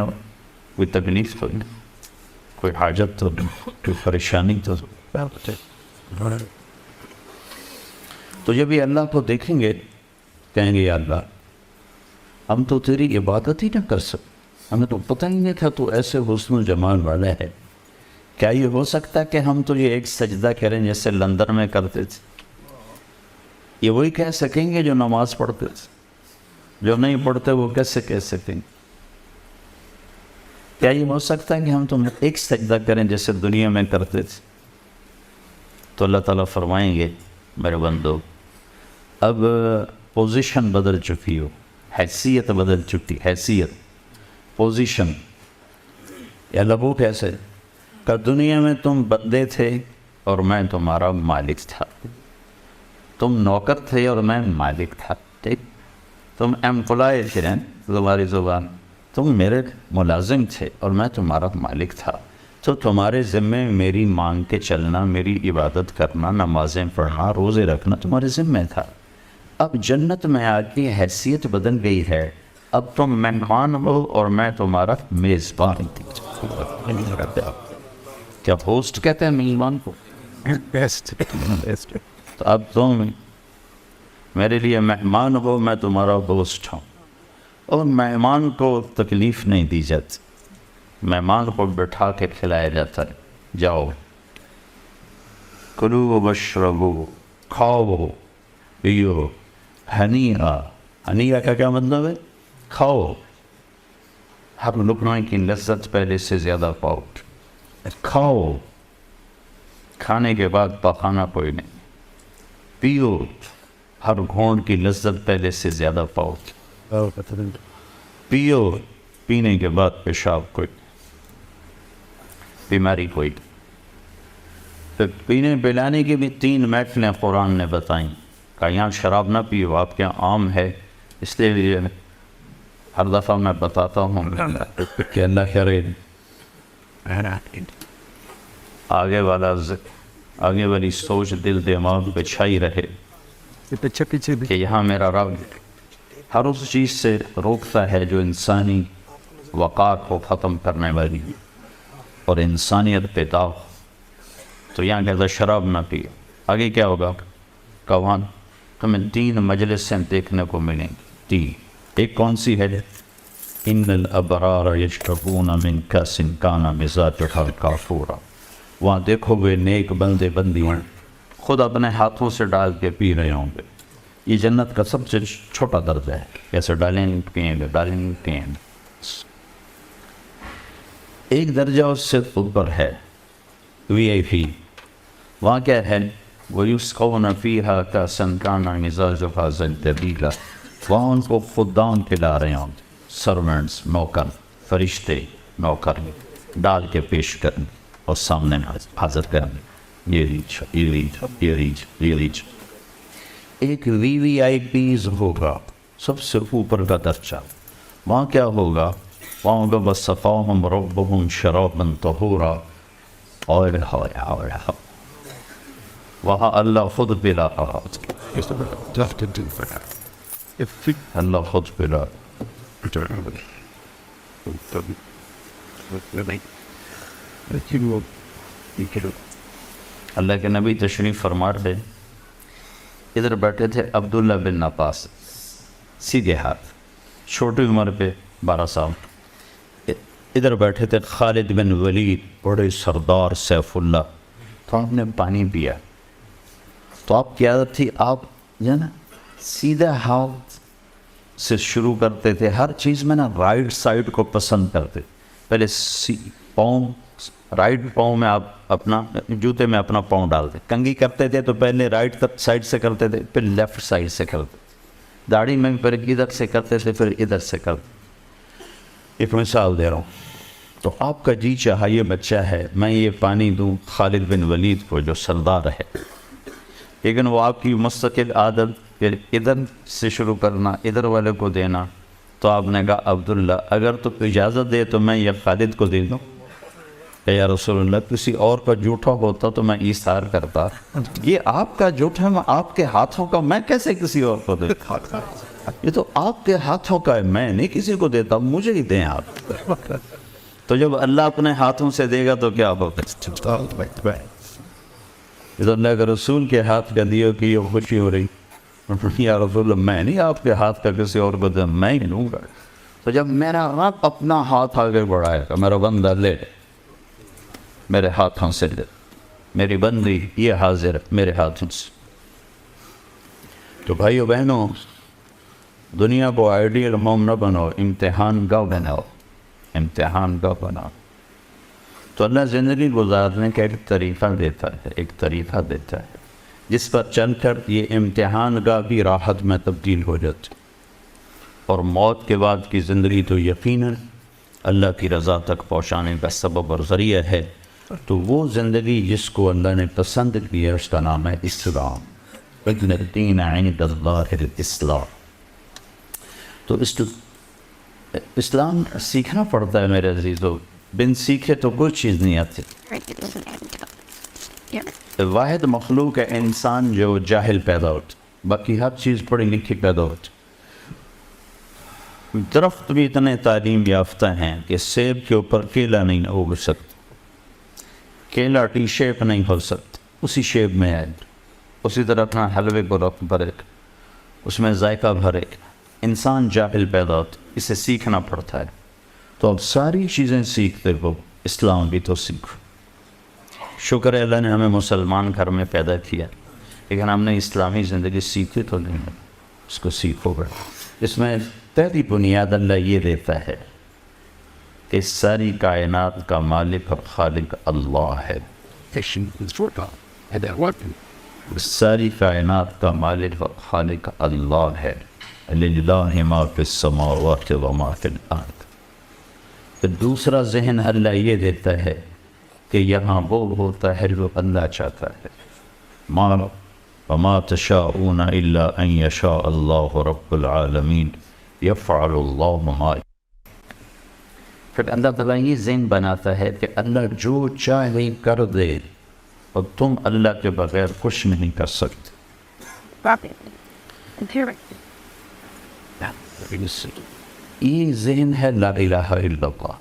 کوئی تکلیف تو نہیں، کوئی حاجت تو نہیں، کوئی پریشانی تو نہیں۔ تو جب یہ اللہ کو دیکھیں گے کہیں گے یا اللہ ہم تو تیری عبادت ہی نہ کر سکتے، ہمیں تو پتہ ہی نہیں تھا تو ایسے حسن و جمال والا ہے، کیا یہ ہو سکتا ہے کہ ہم تو یہ ایک سجدہ کریں جیسے لندن میں کرتے تھے؟ یہ وہی کہہ سکیں گے جو نماز پڑھتے تھے، جو نہیں پڑھتے وہ کیسے کہہ سکیں گے؟ کیا یہ ہو سکتا ہے کہ ہم تم ایک سجدہ کریں جیسے دنیا میں کرتے تھے؟ تو اللہ تعالیٰ فرمائیں گے میرے بندو اب پوزیشن بدل چکی ہو، حیثیت بدل چکی، حیثیت، پوزیشن، یا لبو کیسے کہ دنیا میں تم بندے تھے اور میں تمہارا مالک تھا، تم نوکر تھے اور میں مالک تھا، ٹھیک، تم ایمپلائی تھے، تمہاری زبان، تم میرے ملازم تھے اور میں تمہارا مالک تھا، تو تمہارے ذمے میری مانگ کے چلنا، میری عبادت کرنا، نمازیں پڑھنا، روزے رکھنا تمہارے ذمے تھا۔ اب جنت میں آ کے حیثیت بدل گئی ہے، اب تم مہمان ہو اور میں تمہارا میزبان۔ کیا ہوسٹ کہتے ہیں میزبان کو؟ تو اب تم میرے لیے مہمان ہو، میں تمہارا ہوسٹ ہوں، اور مہمان کو تکلیف نہیں دی جاتی، مہمان کو بٹھا کے کھلایا جاتا ہے، جاؤ کلو واشربو، کھاؤ پیو، ہنیہ، ہنیہ کا کیا مطلب ہے؟ کھاؤ، ہر لقمے کی لذت پہلے سے زیادہ پاؤ، کھاؤ، کھانے کے بعد پخانا کوئی نہیں، پیو، ہر گھونٹ کی لذت پہلے سے زیادہ پاؤ، پیو، پینے کے بعد پیشاب کوئی، بیماری کوئی۔ پھر پینے پلانے کی بھی 3 محفلیں قرآن نے بتائیں کہ یہاں شراب نہ پیو، آپ کے یہاں عام ہے، اس لیے ہر دفعہ میں بتاتا ہوں کہ اللہ کرے آگے والی سوچ دل دماغ پہ چھائی رہے کہ یہاں میرا رب ہر اس چیز سے روکتا ہے جو انسانی وقار کو ختم کرنے والی اور انسانیت پہ داغ، تو یہاں کہتا شراب نہ پیو۔ آگے کیا ہوگا؟ کون تمہیں 3 مجلسیں دیکھنے کو ملیں گی، 3۔ ایک کون سی ہے؟ ان الابرار یشربون من کاس کان مزاجها کافورا، وہاں دیکھو گے نیک بندے بندیاں خود اپنے ہاتھوں سے ڈال کے پی رہے ہوں گے۔ یہ جنت کا سب سے چھوٹا درجہ ہے، کیسے ڈالیں گے پیئیں گے، ڈالیں گے پیئیں گے۔ ایک درجہ اس سے اوپر ہے VIP، وہاں کیا ہے؟ وَيُسْقَوْنَ فِيهَا كَأْسًا كَانَ مِزَاجُهَا زَنْجَبِيلًا، وہاں ان کو خدام کھلا رہے ہوں، سرونٹس، نوکر، فرشتے نوکر ڈال کے پیش کریں اور سامنے حاضر کریں، یہ ریچ، یہ ریچ، یہ ریچ، یہ ریچ۔ ایک VVIPs ہوگا، سب سے اوپر کا درجہ، وہاں کیا ہوگا؟ وہاں ہوگا وَسَقَاهُمْ رَبُّهُمْ شَرَابًا طَهُورًا، وہاں اللہ خود پلا رہا، اللہ خود پلا۔ اللہ کے نبی تشریف فرما رہے، ادھر بیٹھے تھے عبداللہ بن عباس، سیدھے ہاتھ، چھوٹی عمر پہ 12 سال۔ ادھر بیٹھے تھے خالد بن ولید، بڑے سردار سیف اللہ، تو آپ نے پانی پیا، تو آپ کی عادت تھی آپ جو نا سیدھا ہاتھ سے شروع کرتے تھے، ہر چیز میں نا رائٹ سائڈ کو پسند کرتے، پہلے پاؤں، رائٹ پاؤں میں آپ اپنا جوتے میں اپنا پاؤں ڈالتے، کنگھی کرتے تھے تو پہلے رائٹ سائڈ سے کرتے تھے، پھر لیفٹ سائڈ سے کرتے، داڑھی میں پھر ادھر سے کرتے تھے پھر ادھر سے کرتے. ایک مثال دے رہا ہوں. تو آپ کا جی چاہا یہ بچہ ہے میں یہ پانی دوں خالد بن ولید کو جو سردار ہے, لیکن وہ آپ کی مستقل عادت پھر ادھر سے شروع کرنا ادھر والے کو دینا. تو آپ نے کہا عبداللہ اگر تو اجازت دے تو میں یہ خالد کو دے دوں. کہ یا رسول اللہ کسی اور کا جھوٹا ہوتا تو میں ایثار کرتا, یہ آپ کا جھوٹا ہے آپ کے ہاتھوں کا, میں کیسے کسی اور کو دیتا؟ یہ تو آپ کے ہاتھوں کا ہے, میں نہیں کسی کو دیتا, مجھے ہی دیں آپ. تو جب اللہ اپنے ہاتھوں سے دے گا تو کیا ہوگا؟ یہ تو اللہ کے رسول کے ہاتھ کا دیو کی یہ خوشی ہو رہی. یا رسول اللہ میں نہیں آپ کے ہاتھ کا کسی اور کو دیں, میں ہی لوں گا. تو جب میرا رب اپنا ہاتھ آگے بڑھائے گا, میرا بندہ لے میرے ہاتھوں سے لے, میری بندی یہ حاضر میرے ہاتھوں سے. تو بھائیو بہنوں, دنیا کو آئیڈیل ہوم نہ بناؤ, امتحان گاہ بناؤ, امتحان گاہ بناؤ. تو اللہ زندگی گزارنے کا ایک طریقہ دیتا ہے, ایک طریقہ دیتا ہے جس پر چل کر یہ امتحان گاہ بھی راحت میں تبدیل ہو جاتی. اور موت کے بعد کی زندگی تو یقیناً اللہ کی رضا تک پہنچانے کا سبب اور ذریعہ ہے. تو وہ زندگی جس کو اللہ نے پسند کیا اس کا نام ہے اسلام. ان الدین عند اللہ الاسلام. تو اسلام سیکھنا پڑتا ہے میرے عزیزو, بن سیکھے تو کوئی چیز نہیں آتی. واحد مخلوق ہے انسان جو جاہل پیدا ہوتا, باقی ہر چیز پڑھی لکھی پیدا ہوتی. درخت بھی اتنے تعلیم یافتہ ہیں کہ سیب کے اوپر کیلا نہیں اگ سکتا, کیلا ٹی شیپ نہیں ہو سکتا, اسی شیپ میں ہے. اسی طرح اپنا حلوے کو رکھ بھرے, اس میں ذائقہ بھرے. انسان جاہل پیدا ہوتا, اسے سیکھنا پڑتا ہے. تو اب ساری چیزیں سیکھتے ہو, اسلام بھی تو سیکھو. شکر ہے اللہ نے ہمیں مسلمان گھر میں پیدا کیا, لیکن ہم نے اسلامی زندگی سیکھی تو نہیں ہے. اس کو سیکھو گا. اس میں پہلی بنیاد اللہ یہ دیتا ہے کہ ساری کائنات کا مالک اور خالق اللہ ہے. ساری کائنات کا مالک اور خالق اللہ ہے. للہ ما فی السماوات و ما فی الارض. پھر دوسرا ذہن اللہ یہ دیتا ہے کہ یہاں وہ ہوتا ہے جو اللہ چاہتا ہے. وما تشاءون الا ان یشاء اللہ رب العالمین یفعل اللہ ما. پھر اللہ تعالیٰ یہ ذہن بناتا ہے کہ اللہ جو چاہے کر دے, اور تم اللہ کے بغیر کچھ نہیں کر سکتے. یہ ذہن ہے لا الہ الا اللہ.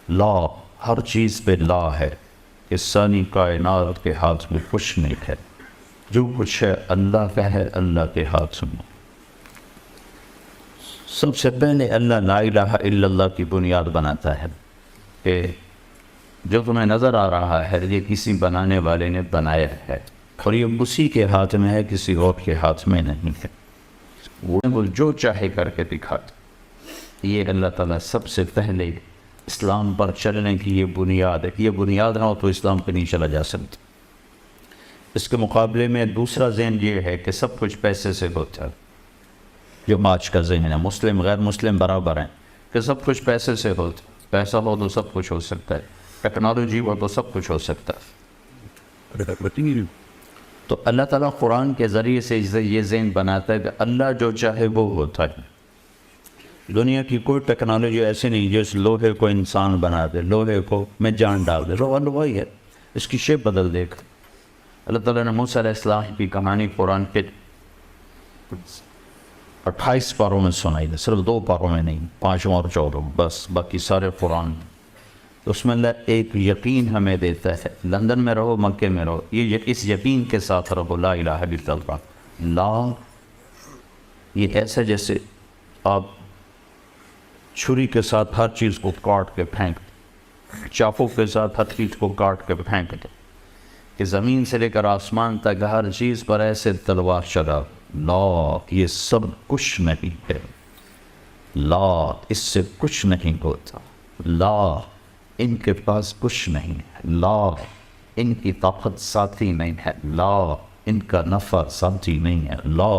لا, ہر چیز پہ لا ہے کہ ساری کائنات کے ہاتھ میں کچھ نہیں ہے. جو کچھ ہے اللہ کا ہے, اللہ کے ہاتھ میں. سب سے پہلے اللہ لا الہ الا اللہ کی بنیاد بناتا ہے کہ جو تمہیں نظر آ رہا ہے یہ کسی بنانے والے نے بنایا ہے, اور یہ اسی کے ہاتھ میں ہے, کسی اور کے ہاتھ میں نہیں ہے. وہ جو چاہے کر کے دکھاتا. یہ اللہ تعالیٰ سب سے پہلے اسلام پر چلنے کی یہ بنیاد ہے. یہ بنیاد نہ ہو تو اسلام پہ نہیں چلا جا سکتا. اس کے مقابلے میں دوسرا ذہن یہ ہے کہ سب کچھ پیسے سے ہوتا ہے, جو آج کا ذہن ہے. مسلم غیر مسلم برابر ہیں کہ سب کچھ پیسے سے ہوتا. پیسہ ہو تو سب کچھ ہو سکتا ہے, ٹیکنالوجی ہو تو سب کچھ ہو سکتا ہے. تو اللہ تعالیٰ قرآن کے ذریعے سے یہ ذہن بناتا ہے کہ اللہ جو چاہے وہ ہوتا ہے. دنیا کی کوئی ٹیکنالوجی ایسی نہیں جس لوہے کو انسان بنا دے, لوہے کو میں جان ڈال دے. لوہا وہی ہے, اس کی شیپ بدل دے گا. اللہ تعالیٰ نے موسیٰ علیہ السلام کی کہانی قرآن کے 28 پاروں میں سنائی ہے, صرف 2 پاروں میں نہیں, 5 اور 4 بس, باقی سارے قرآن. تو اس میں اللہ ایک یقین ہمیں دیتا ہے. لندن میں رہو, مکے میں رہو, یہ اس یقین کے ساتھ رہو لا الہ الا اللہ. لا یہ ایسا جیسے آپ چھری کے ساتھ ہر چیز کو کاٹ کے پھینک, چاقو کے ساتھ ہر چیز کو کاٹ کے پھینک دے, کہ زمین سے لے کر آسمان تک ہر چیز پر ایسے تلوار چلا. لا یہ سب کچھ نہیں ہے. لا اس سے کچھ نہیں ہوتا. لا ان کے پاس کچھ نہیں ہے. لا ان کی طاقت ساتھی نہیں ہے. لا ان کا نفع ساتھی نہیں ہے. لا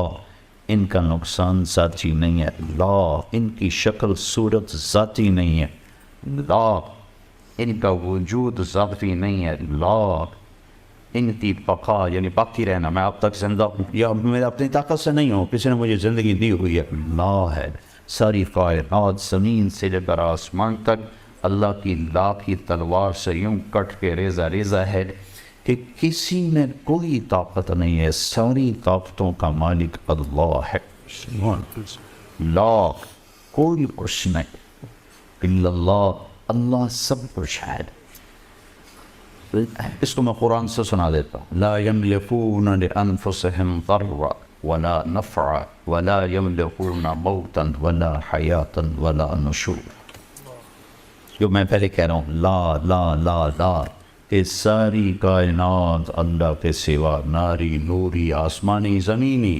ان کا نقصان ذاتی نہیں ہے، لا ان کی شکل صورت ذاتی نہیں ہے، لا ان کا وجود ذاتی نہیں ہے، لا ان کی بقا یعنی باقی رہنا، میں اب تک زندہ ہوں یا میں اپنی طاقت سے نہیں ہوں، کسی نے مجھے زندگی دی ہوئی ہے، لا ہے۔ ساری کائنات زمین سے لے کر آسمان تک اللہ کی لا کی تلوار سے یوں کٹ کے ریزہ ریزہ ہے کہ کسی میں کوئی طاقت نہیں ہے، ساری طاقتوں کا مالک اللہ ہے، لا کوئی کچھ نہیں الا اللہ، اللہ سب کچھ ہے۔ اس کو میں قرآن سے سنا دیتا ہوں، لا یملکون لانفسهم ضرا ولا نفعا ولا یملکون موتا ولا حیاتا ولا نشور۔ جو میں پہلے کہہ رہا ہوں لا لا لا لا، کہ ساری کائنات اللہ کے سوا، ناری نوری آسمانی زمینی،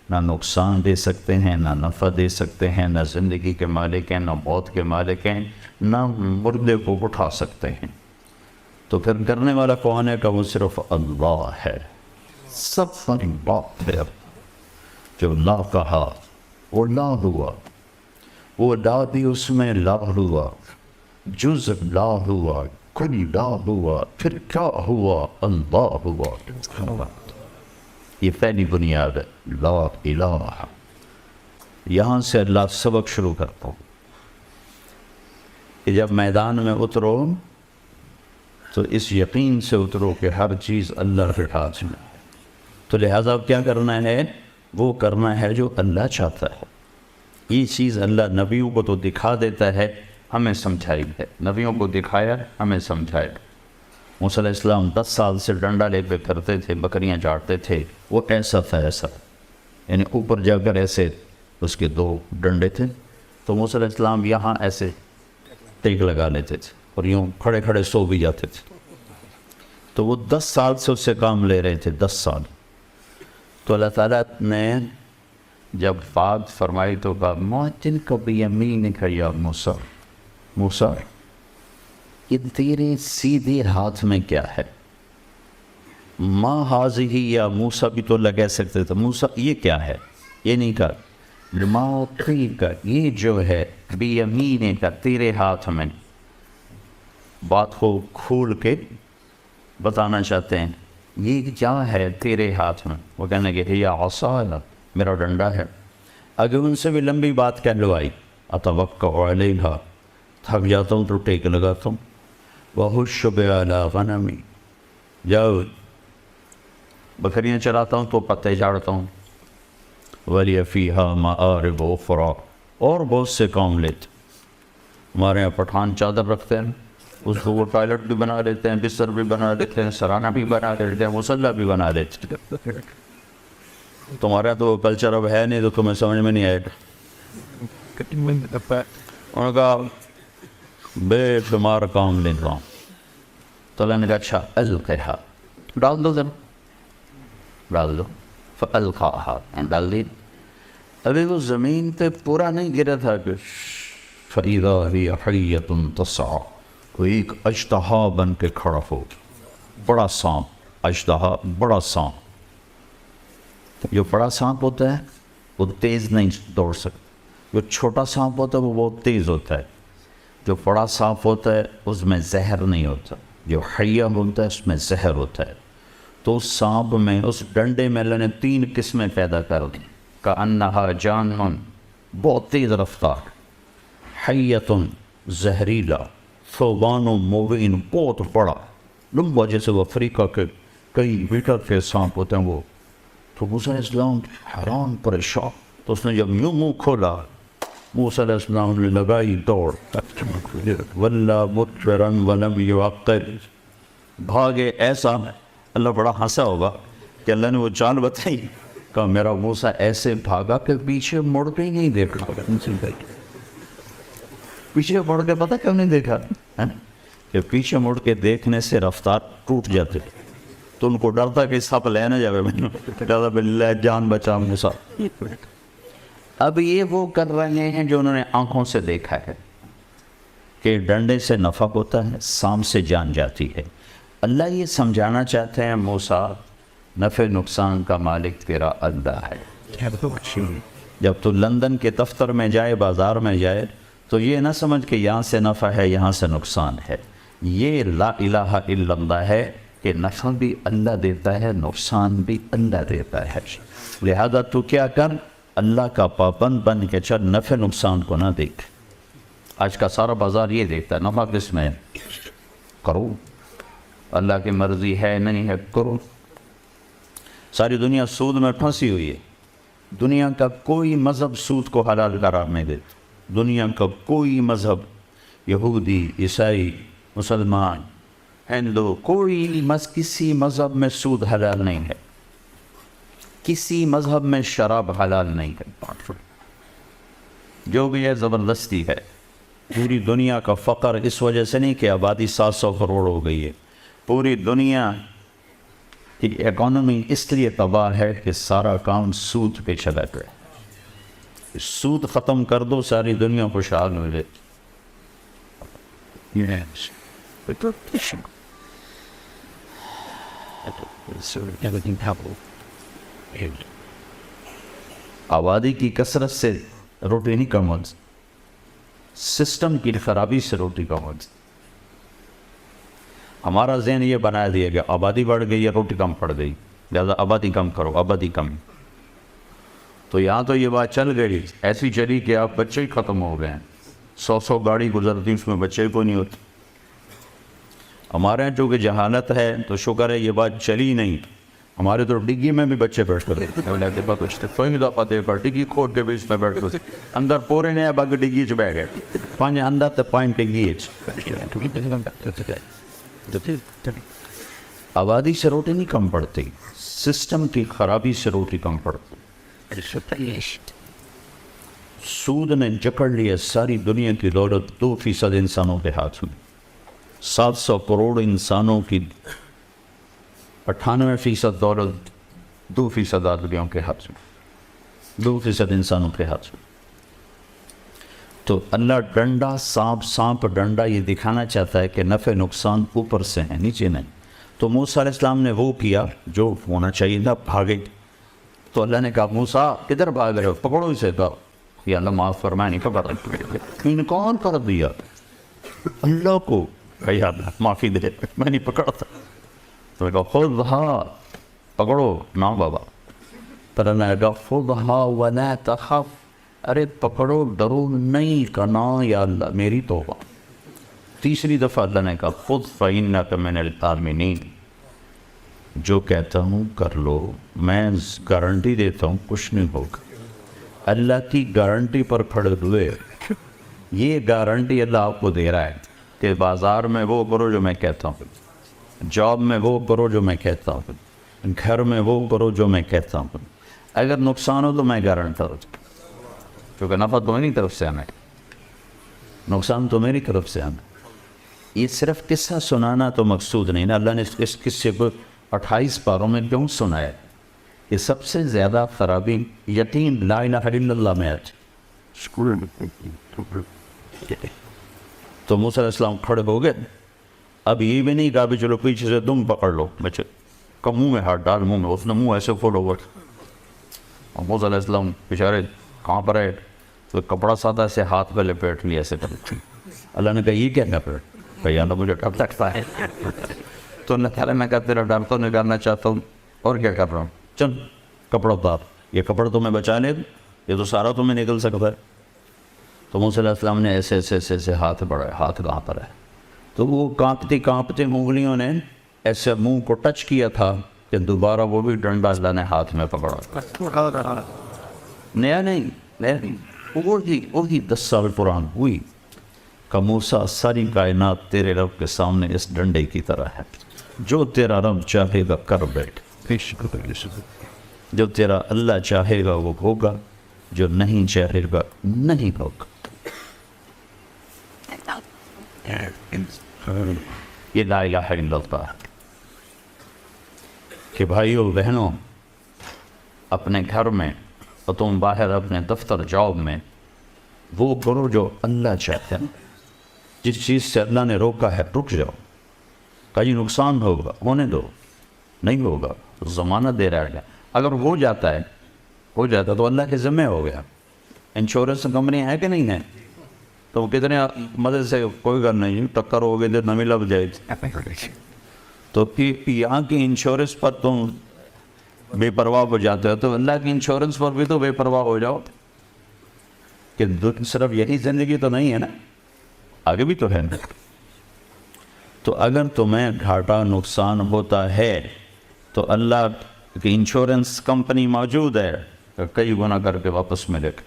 نہ نقصان دے سکتے ہیں، نہ نفع دے سکتے ہیں، نہ زندگی کے مالک ہیں، نہ موت کے مالک ہیں، نہ مردے کو اٹھا سکتے ہیں۔ تو پھر کرنے والا کون ہے؟ کہ وہ صرف اللہ ہے، سب پر بات ہے۔ جو لا کہا وہ لا ہوا، وہ لا بھی اس میں لا ہوا، جز لا ہوا، کل لا ہوا، پھر کیا ہوا؟ اللہ ہوا۔ یہ پہلی بنیاد ہے، لا الہ۔ یہاں سے اللہ سبق شروع کرتا ہوں کہ جب میدان میں اترو تو اس یقین سے اترو کہ ہر چیز اللہ کے ہاتھ میں، تو لہٰذا کیا کرنا ہے؟ وہ کرنا ہے جو اللہ چاہتا ہے۔ یہ چیز اللہ نبیوں کو تو دکھا دیتا ہے، ہمیں سمجھائی ہے، نبیوں کو دکھایا، ہمیں سمجھایا۔ موسیٰ علیہ السلام 10 سال سے ڈنڈا لے کے پھرتے تھے، بکریاں چاٹتے تھے، وہ ایسا تھا ایسا، یعنی اوپر جا کر ایسے اس کے 2 ڈنڈے تھے، تو موسیٰ علیہ السلام یہاں ایسے ٹیک لگا لیتے تھے اور یوں کھڑے کھڑے سو بھی جاتے تھے۔ تو وہ 10 سال سے اس سے کام لے رہے تھے، 10 سال۔ تو اللہ تعالیٰ نے جب بات فرمائی تو کہا موتن کو بیمینک یا موسیٰ، موسیٰ یہ تیرے سیدھے ہاتھ میں کیا ہے؟ ما حاضی یا موسیٰ بھی تو لگا سکتے تھے، موسیٰ یہ کیا ہے؟ یہ نہیں کہا ما کا، یہ جو ہے بیمین کا تیرے ہاتھ میں، بات کو کھول کے بتانا چاہتے ہیں یہ کیا ہے تیرے ہاتھ میں؟ وہ کہنے کہ یہ عصا ہے، میرا ڈنڈا ہے۔ اگر ان سے بھی لمبی بات کہلوائی، اتوقع علیہا، تھک جاتا ہوں تو ٹیک لگاتا ہوں، وَحُشُّ بِعَلَىٰ غَنَمِي، جاؤ بکریاں چراتا ہوں تو پتے جھاڑتا ہوں، وَلِيَ فِيهَا مَآرِبُ أُخْرَىٰ، اور بہت سے کام لیتے۔ ہمارے یہاں پٹھان چادر رکھتے ہیں، اس کو وہ ٹوائلٹ بھی بنا لیتے ہیں، بستر بھی بنا لیتے ہیں، سرانہ بھی بنا لیتے ہیں، مصلی بھی بنا لیتے ہیں۔ تمہارا تو کلچر اب ہے نہیں تو تمہیں سمجھ میں نہیں آئے گا۔ انہوں نے کہا بے شمار کام لیتا ہوں، تو اللہ نے کہا اچھا القیہا، ڈال دو ذرا، ڈال دو، فالقاها، ڈال دی۔ ابھی وہ زمین پہ پورا نہیں گرا تھا کہ فَإِذَا هِيَ حَيَّةٌ تَسْعَىٰ، کوئی ایک اژدہا بن کے کھڑا ہو، بڑا سانپ، اژدہا بڑا سانپ۔ جو بڑا سانپ ہوتا ہے وہ تیز نہیں دوڑ سکتا، جو چھوٹا سانپ ہوتا ہے وہ بہت تیز ہوتا ہے۔ جو بڑا سانپ ہوتا ہے اس میں زہر نہیں ہوتا، جو حیہ ہوتا ہے اس میں زہر ہوتا ہے۔ تو اس سانپ میں، اس ڈنڈے میں اللہ نے 3 قسمیں پیدا کر دیں، کأنہا جان، بہت تیز رفتار، حیۃ زہریلا، ثعبان مبین، بہت بڑا لمبا، جیسے وہ افریقہ کے کئی میٹر کے سانپ ہوتے ہیں وہ۔ تو موسیٰ علیہ السلام حیران پریشان، تو اس نے جب یوں منہ کھولا، موسیٰ علیہ السلام نے لگائی دوڑ، وَلَّا مُدْبِرًا وَلَمْ يُعَقِّبْ، بھاگے ایسا۔ اللہ بڑا ہنسا ہوگا کہ اللہ نے وہ چال بتائی، کہ میرا موسیٰ ایسے بھاگا کہ پیچھے مڑ کے ہی نہیں دیکھا۔ پیچھے مڑ کے پتہ کیوں نہیں دیکھا؟ کہ پیچھے مڑ کے دیکھنے سے رفتار ٹوٹ جاتے، تو ان کو ڈرتا کہ سپ لے نہ جائے، میں ڈرتا باللہ جان بچا موسیٰ۔ اب یہ وہ کر رہے ہیں جو انہوں نے آنکھوں سے دیکھا ہے کہ ڈنڈے سے نفع ہوتا ہے، سام سے جان جاتی ہے۔ اللہ یہ سمجھانا چاہتے ہیں موسیٰ، نفع نقصان کا مالک تیرا اللہ ہے، جب تو لندن کے دفتر میں جائے، بازار میں جائے، تو یہ نہ سمجھ کہ یہاں سے نفع ہے یہاں سے نقصان ہے. یہ لا الہ الا اللہ ہے کہ نفع بھی اللہ دیتا ہے، نقصان بھی اللہ دیتا ہے. لہذا تو کیا کر، اللہ کا پابند بن کے چل، نفع نقصان کو نہ دیکھ. آج کا سارا بازار یہ دیکھتا ہے نفع کس میں ہے، کرو، اللہ کی مرضی ہے نہیں ہے کرو. ساری دنیا سود میں پھنسی ہوئی ہے. دنیا کا کوئی مذہب سود کو حلال قرار نہیں دیتا. دنیا کا کوئی مذہب، یہودی، عیسائی، مسلمان، ہندو، کوئی کسی مذہب میں سود حلال نہیں ہے. کسی مذہب میں شراب حلال نہیں ہے. جو بھی ہے زبردستی ہے. پوری دنیا کا فقر اس وجہ سے نہیں کہ آبادی 700 کروڑ ہو گئی ہے. پوری دنیا کی اکانومی اس لیے تباہ ہے کہ سارا کام سود پہ چلا گیا. سود ختم کر دو، ساری دنیا خوشحال ہو جائے. آبادی کی کثرت سے روٹی نہیں کم ہوتی، سسٹم کی خرابی سے روٹی کم ہوتی. ہمارا ذہن یہ بنا دیا گیا آبادی بڑھ گئی یا روٹی کم پڑ گئی، لہٰذا آبادی کم کرو، آبادی کم. تو یہاں تو یہ بات چل گئی، ایسی چلی کہ آپ بچے ہی ختم ہو گئے ہیں. 100 گاڑی گزرتی اس میں بچے کو نہیں ہوتے. ہمارے یہاں چونکہ جہالت ہے تو شکر ہے یہ بات چلی نہیں. ہمارے تو ڈگی میں بھی بچے بیٹھ کر ڈگی کھود کے بھی اس میں بیٹھ کر اندر پورے نیا بگ ڈگی چ بہ گئے پانچ اندر تو پانچ ڈگی. آبادی سے روٹی نہیں کم پڑتی، سسٹم کی خرابی سے روٹی کم پڑتی. سود نے جکڑ لیا ساری دنیا کی دولت 2% انسانوں کے ہاتھ میں. 700 کروڑ انسانوں کی 98% دولت 2% آدمیوں کے ہاتھ میں، 2% انسانوں کے ہاتھ میں. تو اللہ ڈنڈا سانپ ڈنڈا یہ دکھانا چاہتا ہے کہ نفع نقصان اوپر سے ہے، نیچے نہیں. تو موسیٰ علیہ السلام نے وہ کیا جو ہونا چاہیے تھا، بھاگے. تو اللہ نے کہا موسیٰ کدھر بھاگ رہے ہو، پکڑو اسے. کہا یا اللہ معاف فرمائے، نہیں پکڑا. انکار کر دیا اللہ کو، یا اللہ معافی دے، میں نہیں پکڑتا. تو میں کہا خذھا، پکڑو نا بابا. پر اللہ نے کہا خذھا ولا تخف، ارے پکڑو ڈرو نہیں، کہنا یا اللہ میری توبہ. تیسری دفعہ اللہ نے کہا خذ فإنک من الآمنین، جو کہتا ہوں کر لو، میں گارنٹی دیتا ہوں کچھ نہیں ہوگا. اللہ کی گارنٹی پر کھڑے ہوئے. یہ گارنٹی اللہ آپ کو دے رہا ہے کہ بازار میں وہ کرو جو میں کہتا ہوں، جاب میں وہ کرو جو میں کہتا ہوں، گھر میں وہ کرو جو میں کہتا ہوں. اگر نقصان ہو تو میں گارنٹر ہوں، کیونکہ نفع تو میری طرف سے آنا ہے، نقصان تو میری طرف سے آنا ہے. یہ صرف قصہ سنانا تو مقصود نہیں نا. اللہ نے اس قصے کو 28 پاروں میں کیوں سنایا؟ یہ سب سے زیادہ خرابی یقین لا الہ الا اللہ میں آتی. تو موسیٰ علیہ السلام کھڑے ہو گئے. اب یہ بھی نہیں کہا بھی چلو پیچھے سے تم پکڑ لو بچے کا، منہ میں ہاتھ ڈال، منہ میں. اس نے منہ ایسے کھولو ہوا. اور موسیٰ علیہ السلام بیچارے کہاں پر ہے، تو کپڑا سادہ سے ہاتھ پہ لپیٹ لیا ایسے کر. اللہ نے کہا یہ کیا کر رہے، اللہ مجھے ڈر لگتا ہے. تو اللہ تعالیٰ نے کہا تیرا ڈر تو نکالنا چاہتا ہوں، اور کیا کر رہا ہوں، چل کپڑا اتار. یہ کپڑا تمہیں بچا لے، یہ تو سارا تمہیں نکل سکتا ہے. تو موسیٰ علیہ السلام نے ایسے ایسے ایسے ایسے ہاتھ بڑھائے. ہاتھ کہاں پر ہے؟ تو وہ کانپتی انگلیوں نے ایسے منہ کو ٹچ کیا تھا کہ دوبارہ وہ بھی ڈنڈا اللہ نے ہاتھ میں پکڑا. نیا نہیں، وہی 10 سال پران ہوئی کہ موسیٰ ساری کائنات تیرے رب کے سامنے اس ڈنڈے کی طرح ہے. جو تیرا رب چاہے گا کر بیٹھ، جو تیرا اللہ چاہے گا وہ ہوگا، جو نہیں چاہے گا نہیں ہوگا. یہ لا الہ الا اللہ کہ بھائیو بہنوں، اپنے گھر میں اور تم باہر اپنے دفتر جاب میں وہ کرو جو اللہ چاہتے ہیں. جس چیز سے اللہ نے روکا ہے رک جاؤ. کہیں نقصان ہوگا، ہونے دو، نہیں ہوگا ضمانت دے رہا ہے. اگر ہو جاتا ہے ہو جاتا تو اللہ کے ذمہ ہو گیا. انشورنس کمپنی ہے کہ نہیں ہے؟ تو کتنے مدد سے کوئی گل نہیں، ٹکر ہو گئی تو نمی لگ جائے. تو یہاں کی انشورنس پر تم بے پرواہ ہو جاتے ہو، تو اللہ کی انشورنس پر بھی تو بے پرواہ ہو جاؤ کہ صرف یہی زندگی تو نہیں ہے نا، آگے بھی تو ہے نا. تو اگر تمہیں گھاٹا نقصان ہوتا ہے تو اللہ کی انشورنس کمپنی موجود ہے تو کئی گنا کر کے واپس ملے گا.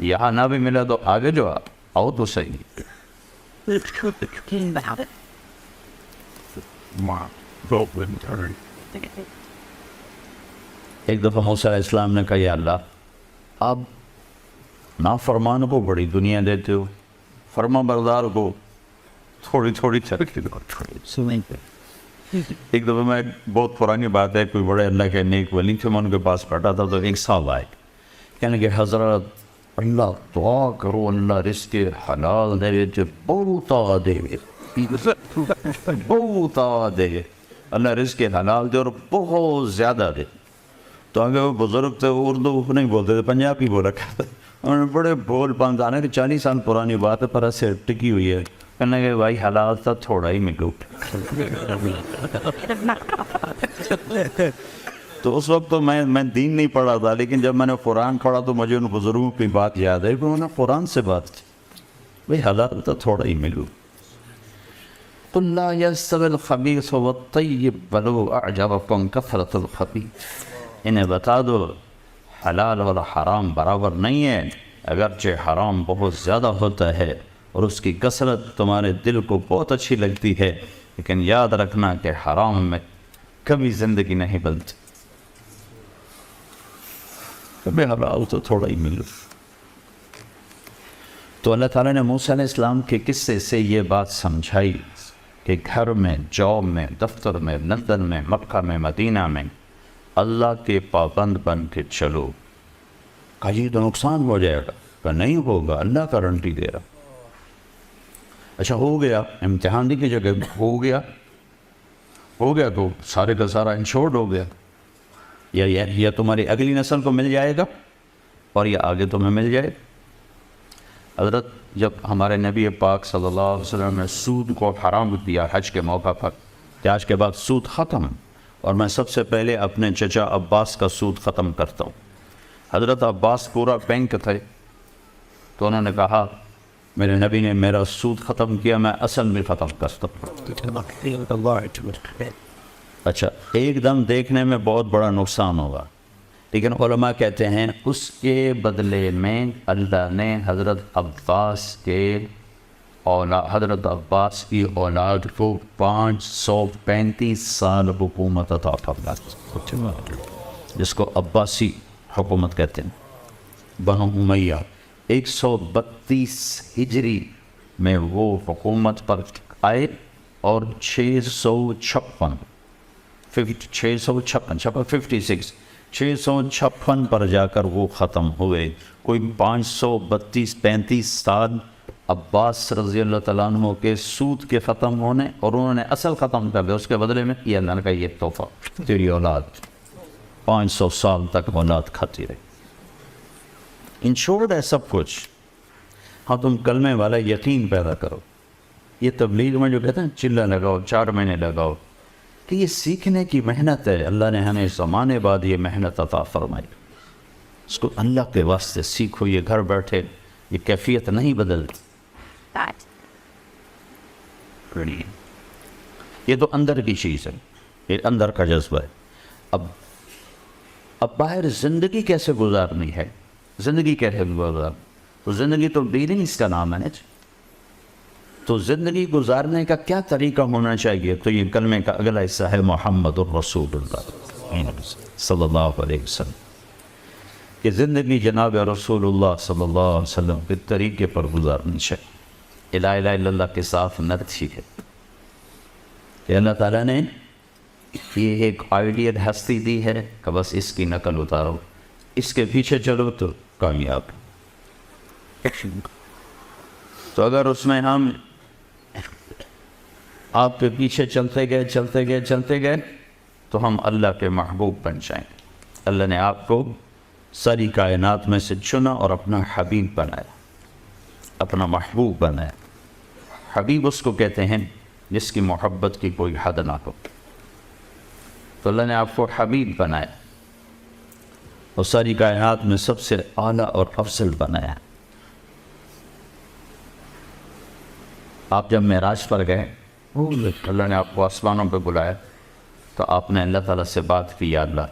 یہاں نہ بھی ملا تو آگے جو آؤ تو صحیح. ایک دفعہ موسیٰ علیہ السلام نے کہا یا اللہ آپ نافرمان کو بڑی دنیا دیتے ہو، فرما بردار کو تھوڑی تھوڑی ترقی دو. ایک دفعہ میں بہت پرانی بات ہے، کوئی بڑے اللہ کے نیک ولی تھے، میں ان کے پاس بیٹھا تھا تو ایک صاحب آئے کہنے کہ حضرت اللہ دعا کرو اللہ رزق حلال دے، بہت دے بہت دے، اللہ رزق حلال دے اور بہت زیادہ دے. تو آگے وہ بزرگ تھے، اردو نہیں بولتے تھے، پنجابی بولا کرتے، انہوں نے بڑے بول پانچانے کہ 40 سال پرانی بات ہے پر ایسے ٹکی ہوئی ہے. کہنے کہ بھائی حلال تھا تھوڑا ہی ملو. تو اس وقت تو میں دین نہیں پڑھا تھا، لیکن جب میں نے قرآن پڑھا تو مجھے ان بزرگوں کی بات یاد ہے کہ انہوں نے قرآن سے بات کی، بھائی حلال تھا تھوڑا ہی ملو. قل لا يستوي الخبيث والطيب ولو أعجبكم كثرة الخبيث. انہیں بتا دو حلال اور حرام برابر نہیں ہے، اگرچہ حرام بہت زیادہ ہوتا ہے اور اس کی کثرت تمہارے دل کو بہت اچھی لگتی ہے، لیکن یاد رکھنا کہ حرام میں کبھی زندگی نہیں بنتی، کبھی حلال تو تھوڑا ہی ملو. تو اللہ تعالیٰ نے موسیٰ علیہ السلام کے قصے سے یہ بات سمجھائی کہ گھر میں، جاب میں، دفتر میں، لندن میں، مکہ میں، مدینہ میں اللہ کے پابند بن کے چلو. کہا یہ تو نقصان ہو جائے گا، کہ نہیں ہوگا، اللہ گارنٹی دے رہا. اچھا ہو گیا، امتحان کی جگہ ہو گیا تو سارے کا سارا انشورڈ ہو گیا، یا تمہاری اگلی نسل کو مل جائے گا اور یہ آگے تمہیں مل جائے. حضرت جب ہمارے نبی پاک صلی اللہ علیہ وسلم نے سود کو حرام کیا حج کے موقع پر، کہ آج کے بعد سود ختم، اور میں سب سے پہلے اپنے چچا عباس کا سود ختم کرتا ہوں. حضرت عباس پورا بینک تھے، تو انہوں نے کہا میرے نبی نے میرا سود ختم کیا، میں اصل میں ختم کرتا ہوں. اچھا ایک دم دیکھنے میں بہت بڑا نقصان ہوگا، لیکن علماء کہتے ہیں اس کے بدلے میں اللہ نے حضرت عباس کی اولاد کو 535 سال حکومت عطا فرمائی، جس کو عباسی حکومت کہتے ہیں. بنو امیہ 132 ہجری میں وہ حکومت پر آئے اور 656 پر جا کر وہ ختم ہوئے. کوئی 532-35 سال عباس رضی اللہ تعالیٰ عنہ کے سود کے ختم ہونے، اور انہوں نے اصل ختم کر دیا. اس کے بدلے میں یہ اللہ نے کہا یہ تحفہ، تیری اولاد 500 سال تک اولاد کھاتی رہی. انشورڈ ہے سب کچھ. ہاں تم کلمے والا یقین پیدا کرو. یہ تبلیغ میں جو کہتے ہیں چلہ لگاؤ، 4 مہینے لگاؤ، کہ یہ سیکھنے کی محنت ہے. اللہ نے ہمیں زمانے بعد یہ محنت عطا فرمائی. اس کو اللہ کے واسطے سیکھو. یہ گھر بیٹھے یہ کیفیت نہیں بدلتی. یہ تو اندر کی چیز ہے، یہ اندر کا جذبہ ہے. اب باہر زندگی کیسے گزارنی ہے، زندگی کیسے گزار، تو زندگی تو ڈیلنگس کا نام ہے. تو زندگی گزارنے کا کیا طریقہ ہونا چاہیے؟ تو یہ کلمے کا اگلا حصہ ہے محمد الرسول اللہ صلی اللہ علیہ وسلم. کہ زندگی جناب رسول اللہ صلی اللہ علیہ وسلم کے طریقے پر گزارنی چاہیے. لا الہ الا اللہ کے ساتھ نرسی ہے کہ اللہ تعالیٰ نے یہ ایک آئیڈیل ہستی دی ہے کہ بس اس کی نقل اتارو، اس کے پیچھے چلو تو کامیاب. تو اگر اس میں ہم آپ کے پیچھے چلتے گئے تو ہم اللہ کے محبوب بن جائیں. اللہ نے آپ کو ساری کائنات میں سے چنا اور اپنا حبیب بنایا، اپنا محبوب بنایا۔ حبیب اس کو کہتے ہیں جس کی محبت کی کوئی حد نہ ہو، تو اللہ نے آپ کو حبیب بنایا اور ساری کائنات میں سب سے اعلیٰ اور افضل بنایا۔ آپ جب معراج پر گئے، اللہ نے آپ کو آسمانوں پہ بلایا تو آپ نے اللہ تعالیٰ سے بات کی، یا اللہ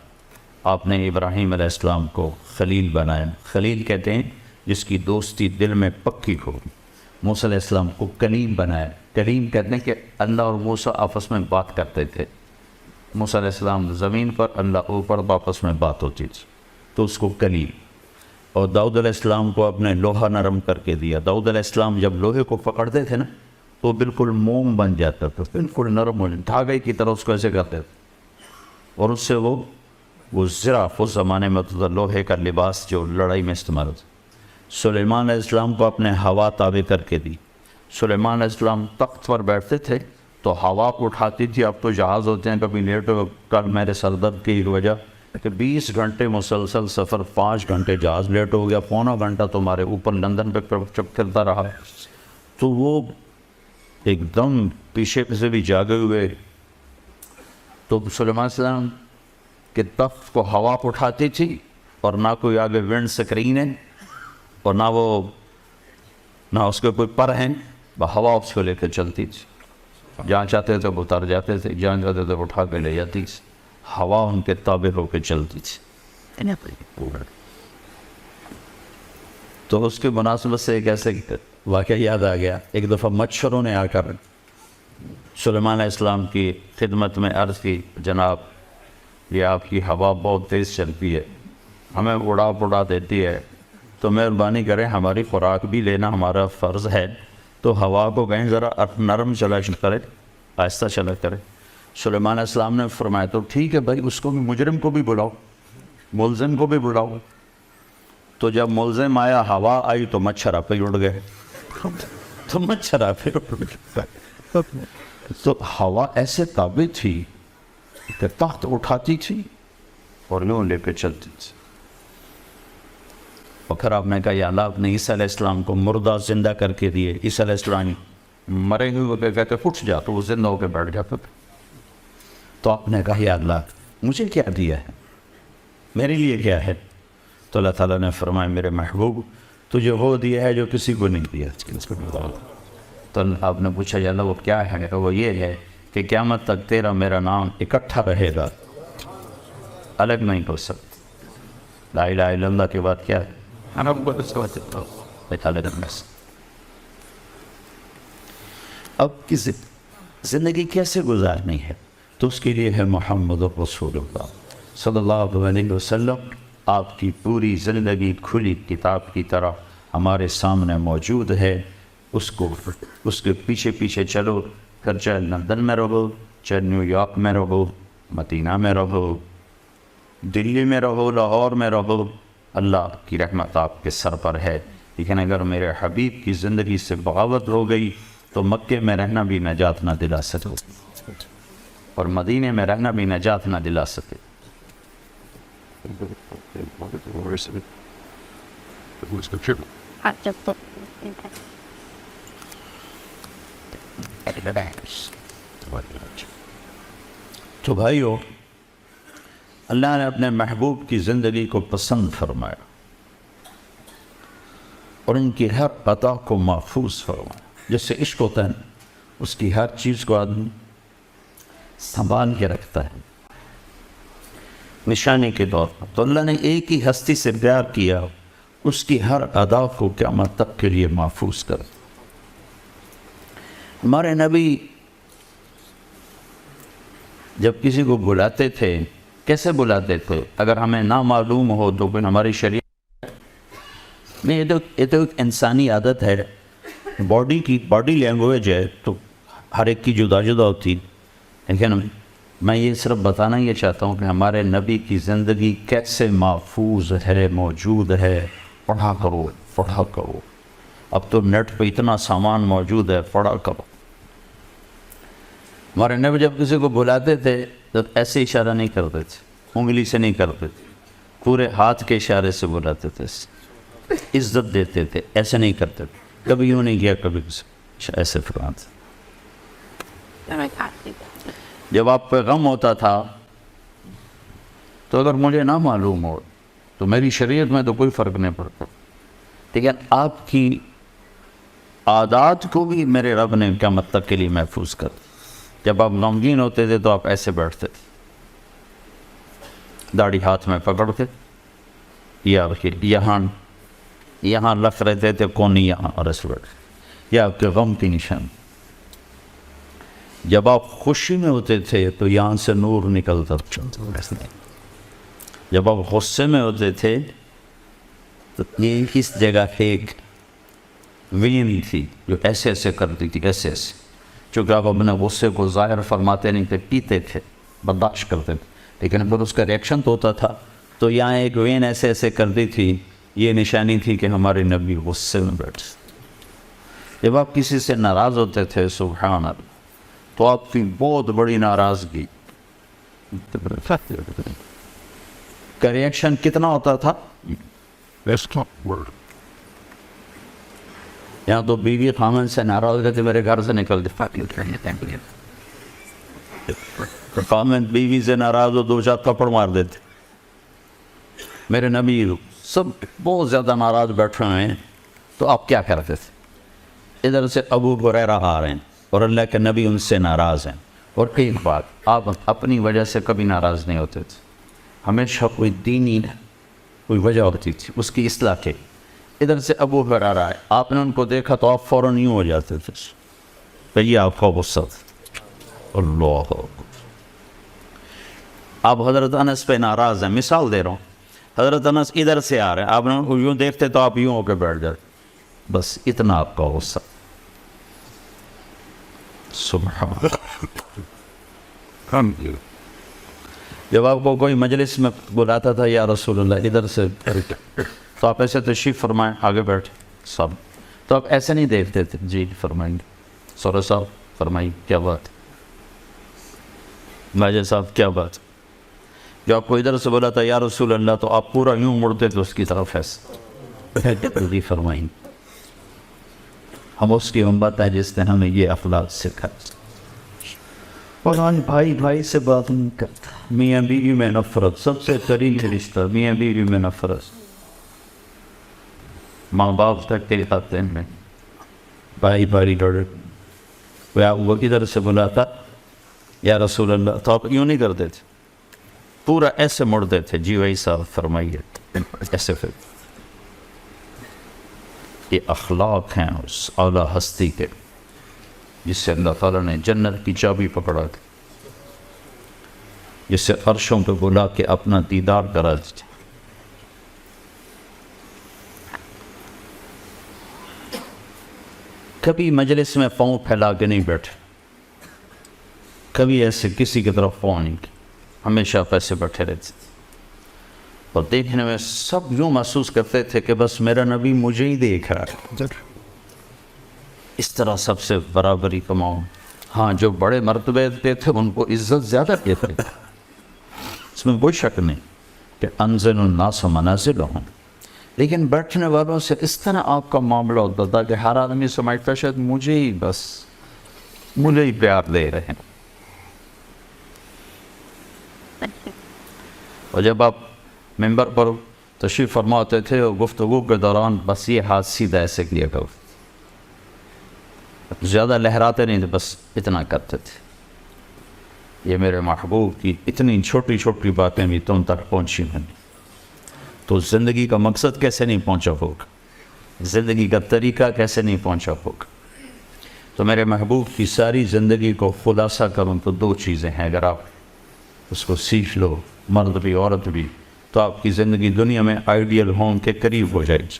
آپ نے ابراہیم علیہ السلام کو خلیل بنایا۔ خلیل کہتے ہیں جس کی دوستی دل میں پکی ہو۔ موسیٰ علیہ السلام کو کلیم بنایا۔ کلیم کہتے ہیں کہ اللہ اور موسیٰ آپس میں بات کرتے تھے، موسیٰ علیہ السلام زمین پر، اللہ اوپر، آپس میں بات ہوتی تھی، تو اس کو کلیم۔ اور داؤد علیہ السلام کو اپنے لوہا نرم کر کے دیا۔ داؤد علیہ السلام جب لوہے کو پکڑتے تھے نا تو بالکل موم بن جاتا تھا، بالکل نرم ہو جاتا، دھاگے کی طرح اس کو ایسے کرتے تھے، اور اس سے وہ زراف اس زمانے میں ہوتا تھا، لوہے کا لباس جو لڑائی میں استعمال ہوتا۔ سلیمان علیہ السلام کو اپنے ہوا تابع کر کے دی۔ سلیمان علیہ السلام تخت پر بیٹھتے تھے تو ہوا کو اٹھاتی تھی۔ اب تو جہاز ہوتے ہیں، کبھی لیٹ ہو، کل میرے سر درد کی وجہ کہ 20 گھنٹے مسلسل سفر، 5 گھنٹے جہاز لیٹ ہو گیا، پونا گھنٹہ تمہارے اوپر لندن پہ چکرتا رہا، تو وہ ایک دم پیچھے سے بھی جاگے ہوئے، تو سلیمان علیہ السلام کے تخت کو ہوا کو اٹھاتی تھی، اور نہ کوئی آگے ونڈ سکرین ہے، اور نہ اس کے کوئی پر ہیں، ہوا اس کو لے کے چلتی تھی، جہاں چاہتے تھے وہ اتر جاتے تھے، جہاں چاہتے تھے وہ اٹھا کے لے جاتی تھی، ہوا ان کے تابع ہو کے چلتی تھی۔ تو اس کی مناسبت سے ایک ایسے واقعہ یاد آ گیا۔ ایک دفعہ مچھروں نے آ کر سلیمان علیہ السلام کی خدمت میں عرض کی، جناب یہ آپ کی ہوا بہت تیز چلتی ہے، ہمیں اڑا دیتی ہے، تو مہربانی کریں ہماری خوراک بھی لینا ہمارا فرض ہے، تو ہوا کو کہیں ذرا نرم چلا کرے، آہستہ چلا کرے۔ سلیمان علیہ السلام نے فرمایا تو ٹھیک ہے بھائی، اس کو بھی، مجرم کو بھی بلاؤ، ملزم کو بھی بلاؤ۔ تو جب ملزم آیا، ہوا آئی تو مچھر آپ ہی اڑ گئے، تو مچھر آپ ہی اڑ گئے۔ تو ہوا ایسے تابع تھی کہ تخت اٹھاتی تھی اور یوں لے کے چلتی تھی۔ اور پھر آپ نے کہا یا اللہ، آپ نے عیسیٰ علیہ السلام کو مردہ زندہ کر کے دیے، عیسیٰ علیہ السلام مرے ہوئے پہ کہتے اٹھ جا، تو وہ زندہ ہو کے بیٹھ جاتا تھا۔ تو آپ نے کہا یا اللہ مجھے کیا دیا ہے، میرے لیے کیا ہے؟ تو اللہ تعالیٰ نے فرمایا میرے محبوب تجھے وہ دیا ہے جو کسی کو نہیں دیا۔ تو آپ نے پوچھا یا اللہ وہ کیا ہے؟ وہ یہ ہے کہ قیامت تک تیرا میرا نام اکٹھا رہے گا، الگ نہیں ہو سکتا۔ لا الہ الا اللہ کے بعد کیا ہے؟ اب کی زندگی کیسے گزارنی ہے؟ تو اس کے لیے ہے محمد رسول اللہ صلی اللہ علیہ وسلم۔ آپ کی پوری زندگی کھلی کتاب کی طرح ہمارے سامنے موجود ہے، اس کے پیچھے پیچھے چلو، پھر چاہے لندن میں رہو، چاہے نیو یارک میں رہو، مدینہ میں رہو، دلی میں رہو، لاہور میں رہو، اللہ کی رحمت آپ کے سر پر ہے۔ لیکن اگر میرے حبیب کی زندگی سے بغاوت ہو گئی تو مکے میں رہنا بھی نجات نہ دلا سکے، اور مدینے میں رہنا بھی نجات نہ دلا سکے۔ تو بھائیو، اللہ نے اپنے محبوب کی زندگی کو پسند فرمایا اور ان کی ہر عطا کو محفوظ فرمایا۔ جس سے عشق ہوتا ہے اس کی ہر چیز کو آدمی سنبھال کے رکھتا ہے نشانی کے طور پر۔ تو اللہ نے ایک ہی ہستی سے پیار کیا، اس کی ہر ادا کو قیامت تک کے لیے محفوظ کر۔ ہمارے نبی جب کسی کو بلاتے تھے کیسے بلاتے تھے؟ اگر ہمیں نہ معلوم ہو تو پھر ہماری شریعت میں یہ تو ایک انسانی عادت ہے، باڈی لینگویج ہے، تو ہر ایک کی جدا جدا ہوتی، لیکن میں یہ صرف بتانا یہ چاہتا ہوں کہ ہمارے نبی کی زندگی کیسے محفوظ ہے، موجود ہے۔ پڑھا کرو، اب تو نیٹ پہ اتنا سامان موجود ہے، پڑھا کرو۔ ہمارے نبی جب کسی کو بلاتے تھے تو ایسے اشارہ نہیں کرتے تھے، انگلی سے نہیں کرتے تھے، پورے ہاتھ کے اشارے سے بلاتے تھے، عزت دیتے تھے، ایسے نہیں کرتے تھے، کبھی یوں نہیں کیا، کبھی ایسے فرماتے۔ جب آپ پہ غم ہوتا تھا تو اگر مجھے نہ معلوم ہو تو میری شریعت میں تو کوئی فرق نہیں پڑتا، لیکن آپ کی عادات کو بھی میرے رب نے قیامت تک کے لیے محفوظ کر دیا۔ جب آپ غمگین ہوتے تھے تو آپ ایسے بیٹھتے تھے، داڑھی ہاتھ میں پکڑ کے، یا یہاں رکھ رہتے تھے، کونی یہاں، اور ایسے بیٹھے، یہ آپ کے غم کی نشان۔ جب آپ خوشی میں ہوتے تھے تو یہاں سے نور نکلتا تھا، جب آپ غصے میں ہوتے تھے تو یہ اس جگہ ایک وین تھی جو ایسے ایسے کرتی تھی، ایسے ایسے، چونکہ آپ اپنے غصے کو ظاہر فرماتے نہیں تھے، پیتے تھے، برداشت کرتے تھے، لیکن پھر اس کا ریئیکشن تو ہوتا تھا، تو یہاں ایک وین ایسے ایسے کرتی تھی، یہ نشانی تھی کہ ہمارے نبی غصے میں بیٹھے۔ جب آپ کسی سے ناراض ہوتے تھے، سبحان اللہ، تو آپ کی بہت بڑی ناراضگی کا ریئیکشن کتنا ہوتا تھا؟ یہاں تو بیوی خامن سے ناراض رہتے، میرے گھر سے نکل دے، خامن بیوی سے ناراض ہو، دو چار تھپڑ مار دیتے۔ میرے نبی سب بہت زیادہ ناراض بیٹھے ہوئے ہیں تو آپ کیا کرتے تھے؟ ادھر سے ابو ہریرہ آ رہے ہیں اور اللہ کے نبی ان سے ناراض ہیں، اور ایک بات، آپ اپنی وجہ سے کبھی ناراض نہیں ہوتے تھے، ہمیشہ کوئی دینی کوئی وجہ ہوتی تھی اس کی اصلاح کے۔ ادھر سے ابو ہریرہ آئے، آپ نے ان کو دیکھا تو آپ فوراً یوں ہو جاتے تھے کہ یہ آپ کا غصہ تھا۔ اللہ، آپ حضرت انس پہ ناراض ہیں، مثال دے رہا ہوں، حضرت انس ادھر سے آ رہے ہیں، آپ نے ان کو یوں دیکھتے تو آپ یوں ہو کے بیٹھ جاتے، بس اتنا آپ کا غصہ۔ سبحان اللہ۔ جب آپ کو کوئی مجلس میں بلاتا تھا، یا رسول اللہ ادھر سے، تو آپ ایسے تشریف فرمائیں، آگے بیٹھے سب، تو آپ ایسے نہیں دیکھتے تھے، جی فرمائیں گے، سورہ صاحب فرمائیں، کیا بات، ماجد صاحب کیا بات۔ جو آپ کو ادھر سے بولا تھا یا رسول اللہ، تو آپ پورا یوں مڑتے تھے اس کی طرف، ایسے جلدی فرمائیں۔ ہم اس کی امت ہے جس نے ہمیں یہ اخلاق سکھایا۔ قرآن بھائی بھائی سے بات نہیں کرتا، میاں بیوی میں نفرت، سب سے قریب رشتہ میاں بیوی میں نفرت، ماں باپ تک کے خاطر میں بھائی بھائی لڑے۔ وہ ادھر سے بلاتا یا رسول اللہ، تو آپ یوں نہیں کرتے تھے، پورا ایسے مڑتے تھے، جی وہی صاحب فرمائیے، ایسے۔ پھر یہ اخلاق ہیں اس اعلیٰ ہستی کے جس سے اللہ تعالیٰ نے جنت کی چابی پکڑا دی، جس سے عرشوں پہ بلا کے اپنا دیدار کرا دی۔ کبھی مجلس میں پاؤں پھیلا کے نہیں بیٹھے، کبھی ایسے کسی کی طرف پاؤں نہیں کی، ہمیشہ ایسے بیٹھے رہتے تھے، اور دیکھنے میں سب یوں محسوس کرتے تھے کہ بس میرا نبی مجھے ہی دیکھ رہا ہے۔ اس طرح سب سے برابری کماؤں۔ ہاں، جو بڑے مرتبے پہ تھے ان کو عزت زیادہ دیتے تھے، اس میں کوئی شک نہیں کہ انزل الناس منازلہم، لیکن بیٹھنے والوں سے اس طرح آپ کا معاملہ ہوتا تھا کہ ہر آدمی سمجھتا شاید مجھے ہی پیار دے رہے ہیں۔ اور جب آپ ممبر پر تشریف فرماتے تھے اور گفتگو کے دوران بس یہ ہاتھ سیدھا ایسے کیا کرو، زیادہ لہراتے نہیں تھے، بس اتنا کرتے تھے، یہ میرے محبوب کی اتنی چھوٹی چھوٹی باتیں بھی تم تک پہنچی ہیں، تو زندگی کا مقصد کیسے نہیں پہنچا ہوگا، زندگی کا طریقہ کیسے نہیں پہنچا ہوگا۔ تو میرے محبوب کی ساری زندگی کو خلاصہ کروں تو دو چیزیں ہیں، اگر آپ اس کو سیکھ لو، مرد بھی عورت بھی، تو آپ کی زندگی دنیا میں آئیڈیل ہوم کے قریب ہو جائے گی۔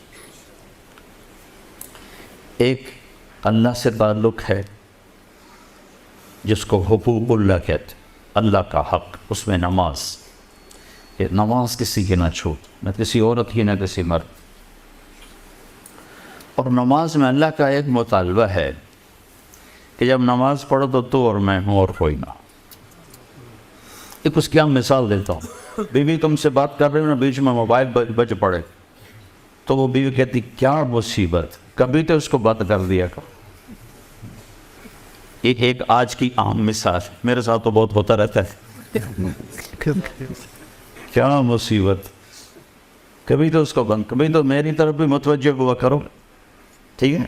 ایک اللہ سے تعلق ہے جس کو حقوق اللہ کہتے، اللہ کا حق، اس میں نماز، کہ نماز کسی کی نہ چھوٹ، نہ کسی عورت کی نہ کسی مرد۔ اور نماز میں اللہ کا ایک مطالبہ ہے کہ جب نماز پڑھو تو اور میں ہوں اور کوئی نہ۔ ایک اس کی ہم مثال دیتا ہوں، بیوی تم سے بات کر رہے ہو نا، بیچ میں موبائل بج پڑے تو وہ بیوی کہتی کیا مصیبت، کبھی تو اس کو بند کر دیا کرو۔ یہ ایک آج کی عام مثال، میرے ساتھ تو بہت ہوتا رہتا ہے، کیا مصیبت، کبھی تو اس کو بند، کبھی تو میری طرف بھی متوجہ ہوا کرو، ٹھیک ہے۔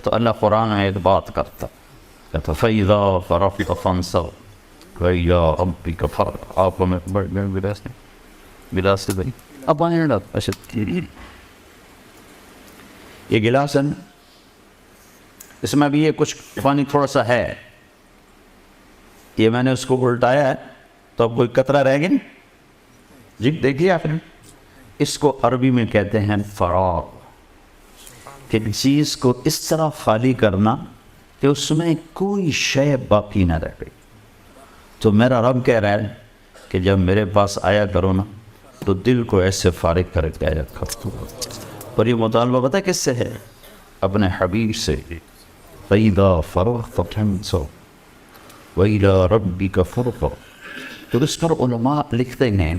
تو اللہ قرآن میں ایک بات کرتا کہتا فَإِذَا فَرَغْتَ فَانْصَبْ وَإِلَىٰ رَبِّكَ فَارْغَب۔ آپ کو میں گلاس سے بھائی اب آئیں نا، اچھا یہ گلاس ہے نا، اس میں بھی یہ کچھ پانی تھوڑا سا ہے، یہ میں نے اس کو الٹایا ہے تو اب کوئی قطرہ رہ گیا جی، دیکھیے آپ نے، اس کو عربی میں کہتے ہیں فراغ، کہ چیز کو اس طرح خالی کرنا کہ اس میں کوئی شے باقی نہ رہ گئی۔ تو میرا رب کہہ رہا ہے کہ جب میرے پاس آیا کرو نا تو دل کو ایسے فارغ کر کے آیا کرو۔ اور یہ مطالبہ پتہ کس سے ہے؟ اپنے حبیب سے، فَإِذَا فَرَغْتَ فَانْصَبْ وَإِلَىٰ رَبِّكَ فَارْغَب۔ تو اس پر علماء لکھتے ہیں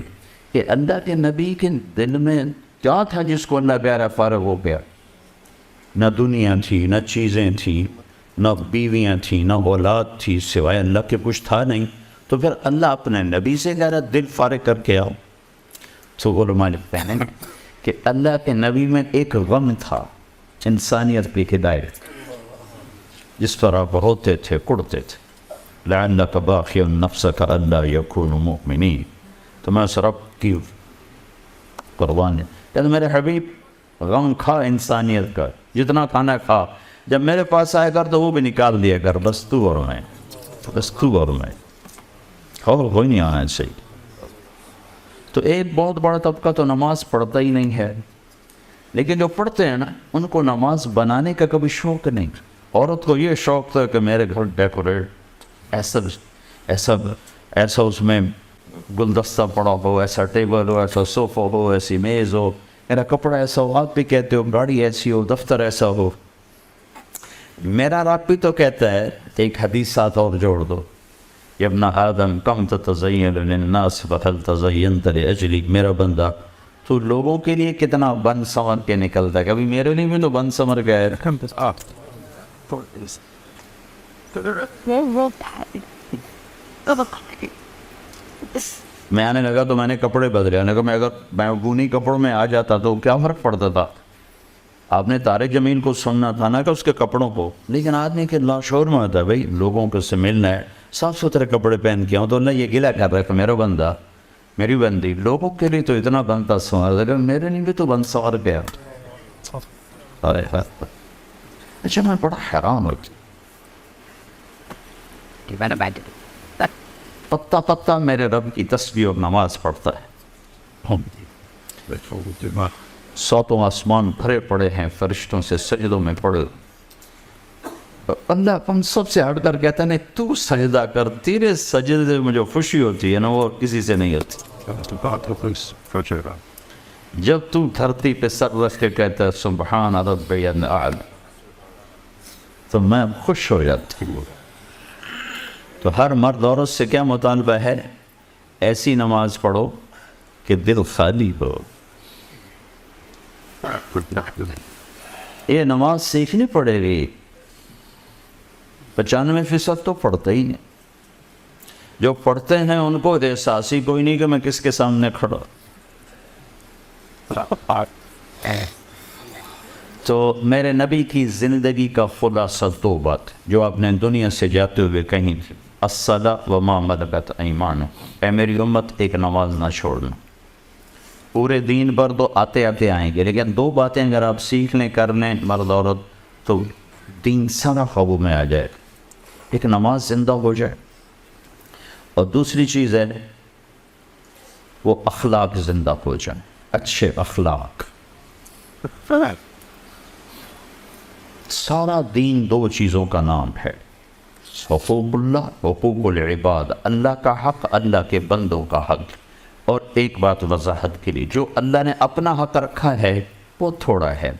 کہ اللہ کے نبی کے دل میں کیا تھا جس کو اللہ پیارا فارغ ہو گیا؟ نہ دنیا تھی، نہ چیزیں تھیں، نہ بیویاں تھیں، نہ اولاد تھی، سوائے اللہ کے کچھ تھا نہیں، تو پھر اللہ اپنے نبی سے کہہ رہا دل فارغ کر کے آؤ۔ تو علماء لکھتے ہیں کہ اللہ کے نبی میں ایک غم تھا، انسانیت کی ہدایت، جس پر آپ روتے تھے، کڑتے تھے، لَعَلَّكَ بَاخِعٌ نَفْسَكَ أَلَّا يَكُونُوا مُؤْمِنِينَ۔ تو میں اس رب کی قربان ہے کہ میرے حبیب غم کھا انسانیت کا، جتنا کھانا کھا، جب میرے پاس آئے کر تو وہ بھی نکال دیا کر، بس تو اور میں، بس تو اور میں، اور کوئی نہیں آنا چاہیے۔ تو ایک بہت بڑا طبقہ تو نماز پڑھتا ہی نہیں ہے، لیکن جو پڑھتے ہیں نا ان کو نماز بنانے کا کبھی شوق نہیں۔ عورت کو یہ شوق تھا کہ میرے گھر ڈیکوریٹ، ایسا اس میں گلدستہ پڑا ہو، ایسا ٹیبل ہو، ایسا صوفہ ہو، ایسی میز ہو، میرا کپڑا ایسا ہو، آپ بھی کہتے ہو گاڑی ایسی ہو، دفتر ایسا ہو۔ میرا رب بھی تو کہتا ہے، ایک حدیث ساتھ اور جوڑ دو، یا ابن آدم کم تتزین للناس فهل تزینت لاجلی، میرا بندہ تو لوگوں کے لیے کتنا بن سنور کے نکلتا ہے، کبھی میرے لیے بھی تو بن سنور گیا ہے۔ میں آنے لگا تو میں نے کپڑے بدلے، آنے لگا میں اگر میں اونی کپڑوں میں آ جاتا تو کیا فرق پڑتا تھا؟ آپ نے طارق جمیل کو سننا تھا نا کہ اس کے کپڑوں کو، لیکن آدمی کے لاشعور میں آتا ہے بھائی لوگوں کو سے ملنا ہے، صاف ستھرے کپڑے پہن کے ہوں، تو اللہ یہ گلہ کر رہا ہے کہ میرا بندہ، میری بندی لوگوں کے لیے تو اتنا بنتا سنوار دے، میرے لیے بھی تو بند سنوار گیا۔ اچھا میں بڑا حیران ہوتی، پتا پتا میرے رب کی تسبیح اور نماز پڑھتا ہے، ساتوں آسمان بھرے پڑے ہیں فرشتوں سے، سجدوں میں پڑے، اللہ ہم سب سے ہٹ کر کہتا ہے نہیں تو سجدہ کر، تیرے سجدے سے مجھے خوشی ہوتی ہے نا، وہ کسی سے نہیں ہوتی۔ جب تو دھرتی پہ سر رکھ کے کہتا ہے سبحان ربی الاعلی، تو میں خوش ہو جاتی ہوں۔ تو ہر مرد عورت سے کیا مطالبہ ہے؟ ایسی نماز پڑھو کہ دل خالی ہو۔ یہ نماز سیکھنی پڑے گی، 95% تو پڑھتے ہی نہیں، جو پڑھتے ہیں ان کو احساس ہی کوئی نہیں کہ میں کس کے سامنے کھڑا۔ تو میرے نبی کی زندگی کا خلاصہ دو بات جو آپ نے دنیا سے جاتے ہوئے کہیں تھی، الصلاۃ وما ملکت ایمانکم، اے میری امت ایک نماز نہ چھوڑنا۔ پورے دین پر تو آتے آتے آئیں گے، لیکن دو باتیں اگر آپ سیکھ لیں کر لیں مرد عورت تو دین سارا قابو میں آ جائے، ایک نماز زندہ ہو جائے، اور دوسری چیز ہے وہ اخلاق زندہ ہو جائیں، اچھے اخلاق۔ سارا دین دو چیزوں کا نام ہے، حقوق اللہ، حقوق العباد، اللہ کا حق، اللہ کے بندوں کا حق۔ اور ایک بات وضاحت کے لیے، جو اللہ نے اپنا حق رکھا ہے وہ تھوڑا ہے،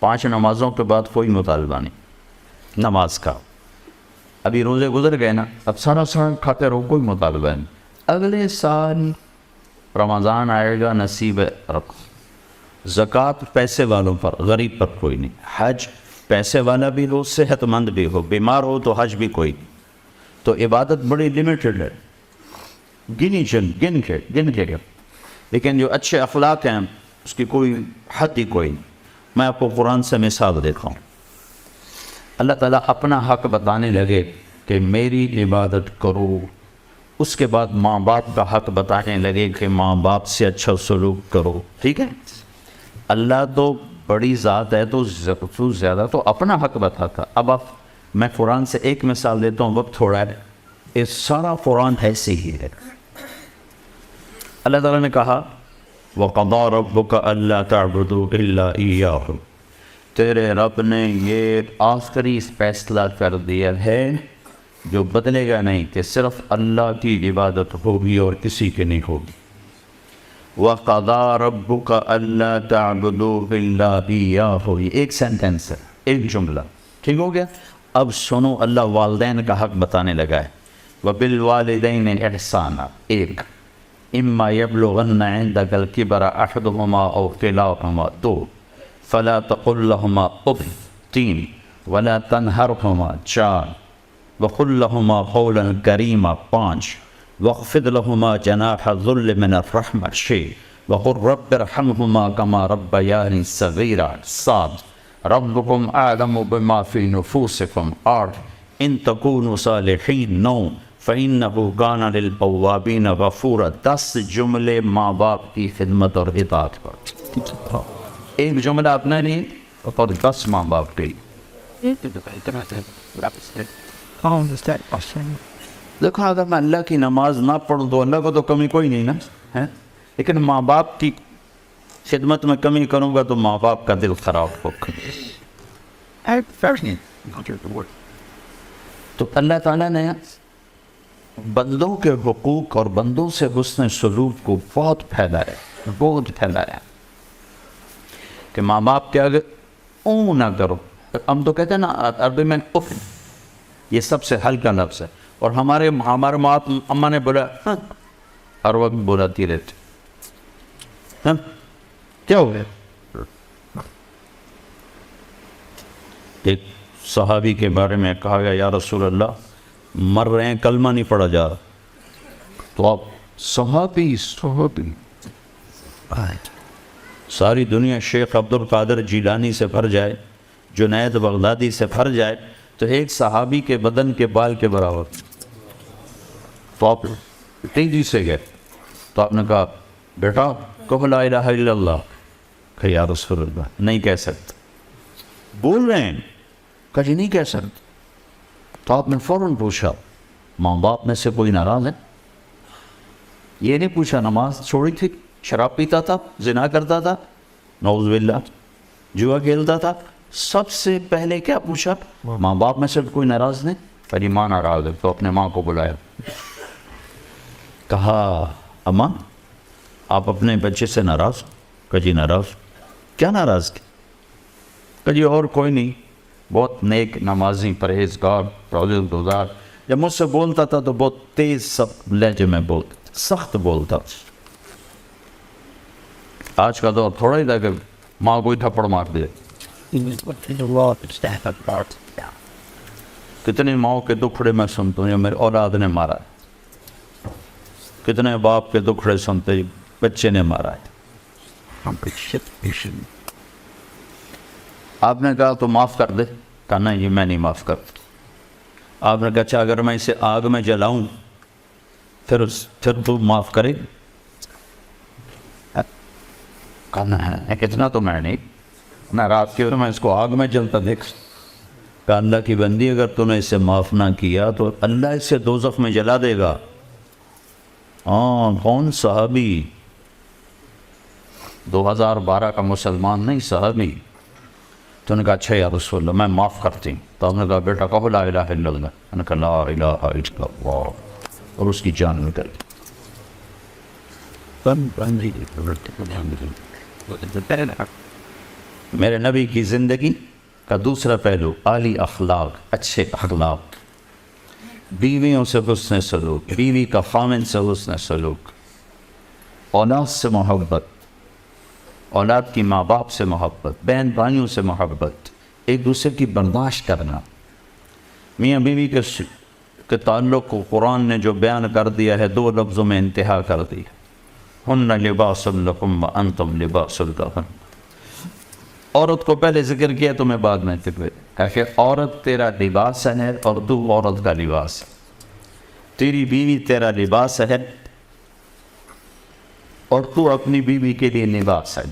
5 نمازوں کے بعد کوئی مطالبہ نہیں نماز کا، ابھی روزے گزر گئے نا، اب سارا کھاتے رہو، کوئی مطالبہ نہیں، اگلے سال رمضان آئے گا نصیب رکھو. زکوٰۃ پیسے والوں پر، غریب پر کوئی نہیں. حج پیسے والا بھی ہو، صحت مند بھی ہو، بیمار ہو تو حج بھی کوئی نہیں. تو عبادت بڑی لمیٹڈ ہے، گن کے. لیکن جو اچھے اخلاق ہیں اس کی کوئی حد ہی کوئی نہیں. میں آپ کو قرآن سے مثال دیتا ہوں. اللہ تعالیٰ اپنا حق بتانے لگے کہ میری عبادت کرو، اس کے بعد ماں باپ کا حق بتانے لگے کہ ماں باپ سے اچھا سلوک کرو. ٹھیک ہے، اللہ تو بڑی ذات ہے تو زیادہ تو اپنا حق بتاتا. اب میں قرآن سے ایک مثال دیتا ہوں، وقت تھوڑا ہے. یہ سارا قرآن ایسے ہی ہے. اللہ تعالیٰ نے کہا وَقَضَىٰ رَبُّكَ أَلَّا تَعْبُدُوا إِلَّا إِيَّاهُ، تیرے رب نے یہ آخری فیصلہ کر دیا ہے جو بدلے گا نہیں کہ صرف اللہ کی عبادت ہوگی اور کسی کی نہیں ہوگی. وَقَضَىٰ رَبُّكَ أَلَّا تَعْبُدُوا إِلَّا إِيَّاهُ، یہ ایک سینٹنس ہے، ایک جملہ. ٹھیک ہو گیا. اب سنو، اللہ والدین کا حق بتانے لگا ہے. وَبِالْوَالِدَيْنِ إِحْسَانًا، ایک إِمَّا يَبْلُغَنَّ عِندَكَ الْكِبَرَ أَحَدُهُمَا أَوْ كِلَاهُمَا، دو فَلَا تَقُلْ لَهُمَا أُفٍّ، تین وَلَا تَنْهَرْهُمَا، چار وَقُلْ لَهُمَا قَوْلًا كَرِيمًا، پانچ وَاخْفِضْ لَهُمَا جَنَاحَ الذُّلِّ مِنَ الرَّحْمَةِ، چھ وَقُلْ رَبِّ ارْحَمْهُمَا كَمَا رَبَّيَانِي صَغِيرًا، سات رَبُّكُمْ أَعْلَمُ بِمَا فِي نُفُوسِكُمْ، آٹھ إِن تَكُونُوا صَالِحِينَ، نو فَإِنَّهُ كَانَ لِلْأَوَّابِينَ غَفُورًا. 10 جملے ماں باپ کی خدمت اور اطاعت پر. ایک جملہ اپنا نہیں اور 10 ماں باپ کے لیے. دیکھو اگر میں اللہ کی نماز نہ پڑھوں تو اللہ کو تو کمی کوئی نہیں نا ہے، لیکن ماں باپ کی خدمت میں کمی کروں گا تو ماں باپ کا دل خراب ہوگا. تو اللہ تعالیٰ نے بندوں کے حقوق اور بندوں سے حسن سلوک کو بہت پھیلایا کہ ماں باپ کے آگے اون نہ کرو. ہم تو کہتے ہیں نا عربی میں اف، یہ سب سے ہلکا لفظ ہے. اور ہمارے ماں اماں نے بولا ہر وقت بولاتی رہتی. کیا ہو گیا؟ ایک صحابی کے بارے میں کہا گیا یا رسول اللہ مر رہے ہیں، کلمہ نہیں پڑھا جا رہا. تو آپ صحابی ساری دنیا شیخ عبد القادر جیلانی سے بھر جائے، جنید بغدادی سے بھر جائے تو ایک صحابی کے بدن کے بال کے برابر. تو آپ تیزی سے گئے تو آپ نے کہا بیٹا کہو لا الہ الا اللہ. کہ یا رسول اللہ نہیں کہہ سکتے. بول رہے ہیں، کہا جی نہیں کہہ سکتے. تو آپ نے فوراً پوچھا ماں باپ میں سے کوئی ناراض ہے؟ یہ نہیں پوچھا نماز چھوڑی تھی، شراب پیتا تھا، زنا کرتا تھا، نعوذ باللہ، جوا کھیلتا تھا. سب سے پہلے کیا پوچھا؟ ماں باپ میں سے کوئی ناراض نہیں؟ پہلی ماں ناراض ہے. تو اپنے ماں کو بلایا، کہا اماں آپ اپنے بچے سے ناراض؟ کہ جی ناراض. کیا ناراض کی؟ کہ جی اور کوئی نہیں، بہت نیک نمازی پرہیزگار روزہ. جب مجھ سے بولتا تھا تو بہت تیز سخت لہجے میں بولتا، سخت بولتا. آج کا دور تھوڑا ہی تھا کہ ماں کو ہی تھپڑ مار دے. کتنی ماؤں کے دکھڑے میں سنتا ہوں میرے اولاد نے مارا ہے، کتنے باپ کے دکھڑے سنتے بچے نے مارا ہے. آپ نے کہا تو معاف کر دے. کہا نہیں میں نہیں معاف کرتا. آپ نے کہا اچھا اگر میں اسے آگ میں جلاؤں پھر تو معاف کرے؟ کہنا ہے اتنا تو میں نہیں، میں رات کے میں اس کو آگ میں جلتا دیکھ. کہ اللہ کی بندی اگر تو نے اسے معاف نہ کیا تو اللہ اسے دوزخ میں جلا دے گا. کون؟ صحابی، 2012 کا مسلمان نہیں، صحابی. تو نے کہا اچھا یا رسول اللہ میں معاف کرتی ہوں. تو ہم نے کہا بیٹا کہو لا الہ الا اللہ. میں نے کہا لا الہ الا اللہ، اور اس کی جان نکل گئی. میرے نبی کی زندگی کا دوسرا پہلو عالی اخلاق، اچھے اخلاق. بیویوں سے حسن سلوک، بیوی کا خامن سے حسن سلوک. اولاد سے محبت، اولاد کی ماں باپ سے محبت، بہن بھائیوں سے محبت، ایک دوسرے کی برداشت کرنا. میاں بیوی کے تعلق کو قرآن نے جو بیان کر دیا ہے 2 لفظوں میں انتہا کر دی. ہن لباس لکم وانتم لباس لہن. عورت کو پہلے ذکر کیا تمہیں بعد میں ذکر ہے کہ عورت تیرا لباس ہے اور تو عورت کا لباس ہے. تیری بیوی تیرا لباس ہے اور تو اپنی بیوی کے لیے لباس ہے.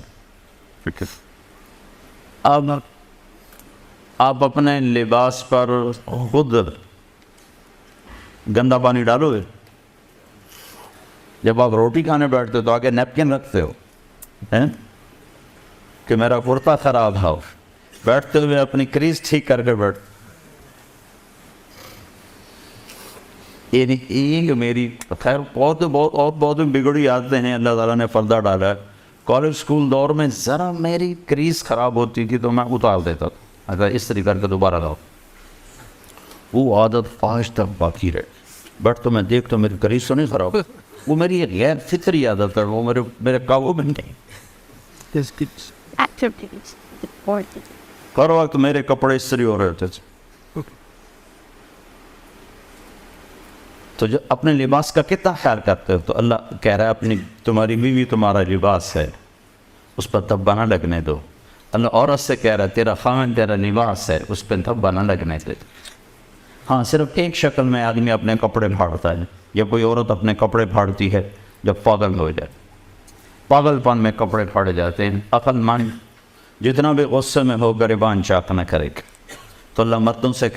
اب آپ اپنے لباس پر خود گندا پانی ڈالو گے. جب آپ روٹی کھانے بیٹھتے ہو تو آگے نیپکن رکھتے ہو کہ میرا کرتا خراب ہو. بیٹھتے ہوئے اپنی کریز ٹھیک کر کے بیٹھ. یہ میری خیر بہت بگڑی عادتیں ہیں. اللہ تعالیٰ نے پردہ ڈالا ہے. کالج اسکول دور میں ذرا میری کریز خراب ہوتی تھی تو میں اتار دیتا تھا. اگر اس طریقے کر کے دوبارہ لاؤ. وہ عادت آج تک باقی رہے. بٹ تو میں دیکھ تو میری کریز تو نہیں خراب. وہ میری ایک غیر فطری عادت ہے. وہ میرے قابو میں نہیں. ہر وقت میرے کپڑے استری ہو رہے تھے. تو جو اپنے لباس کا کتنا خیال کرتے ہو. تو اللہ کہہ رہا ہے تمہاری بیوی تمہارا لباس ہے، اس پر دھبا نہ لگنے دو. اللہ عورت سے کہہ رہا ہے تیرا خاوند تیرا لباس ہے، اس پہ دھبا نہ لگنے دے. ہاں صرف ایک شکل میں آدمی اپنے کپڑے پھاڑتا ہے یا کوئی عورت اپنے کپڑے پھاڑتی ہے جب پاگل ہو جائے. پاگل پن میں کپڑے پھاڑے جاتے ہیں. عقل مند جتنا بھی غصے میں ہو گریبان چاک نہ کرے. تو اللہ مردوں سے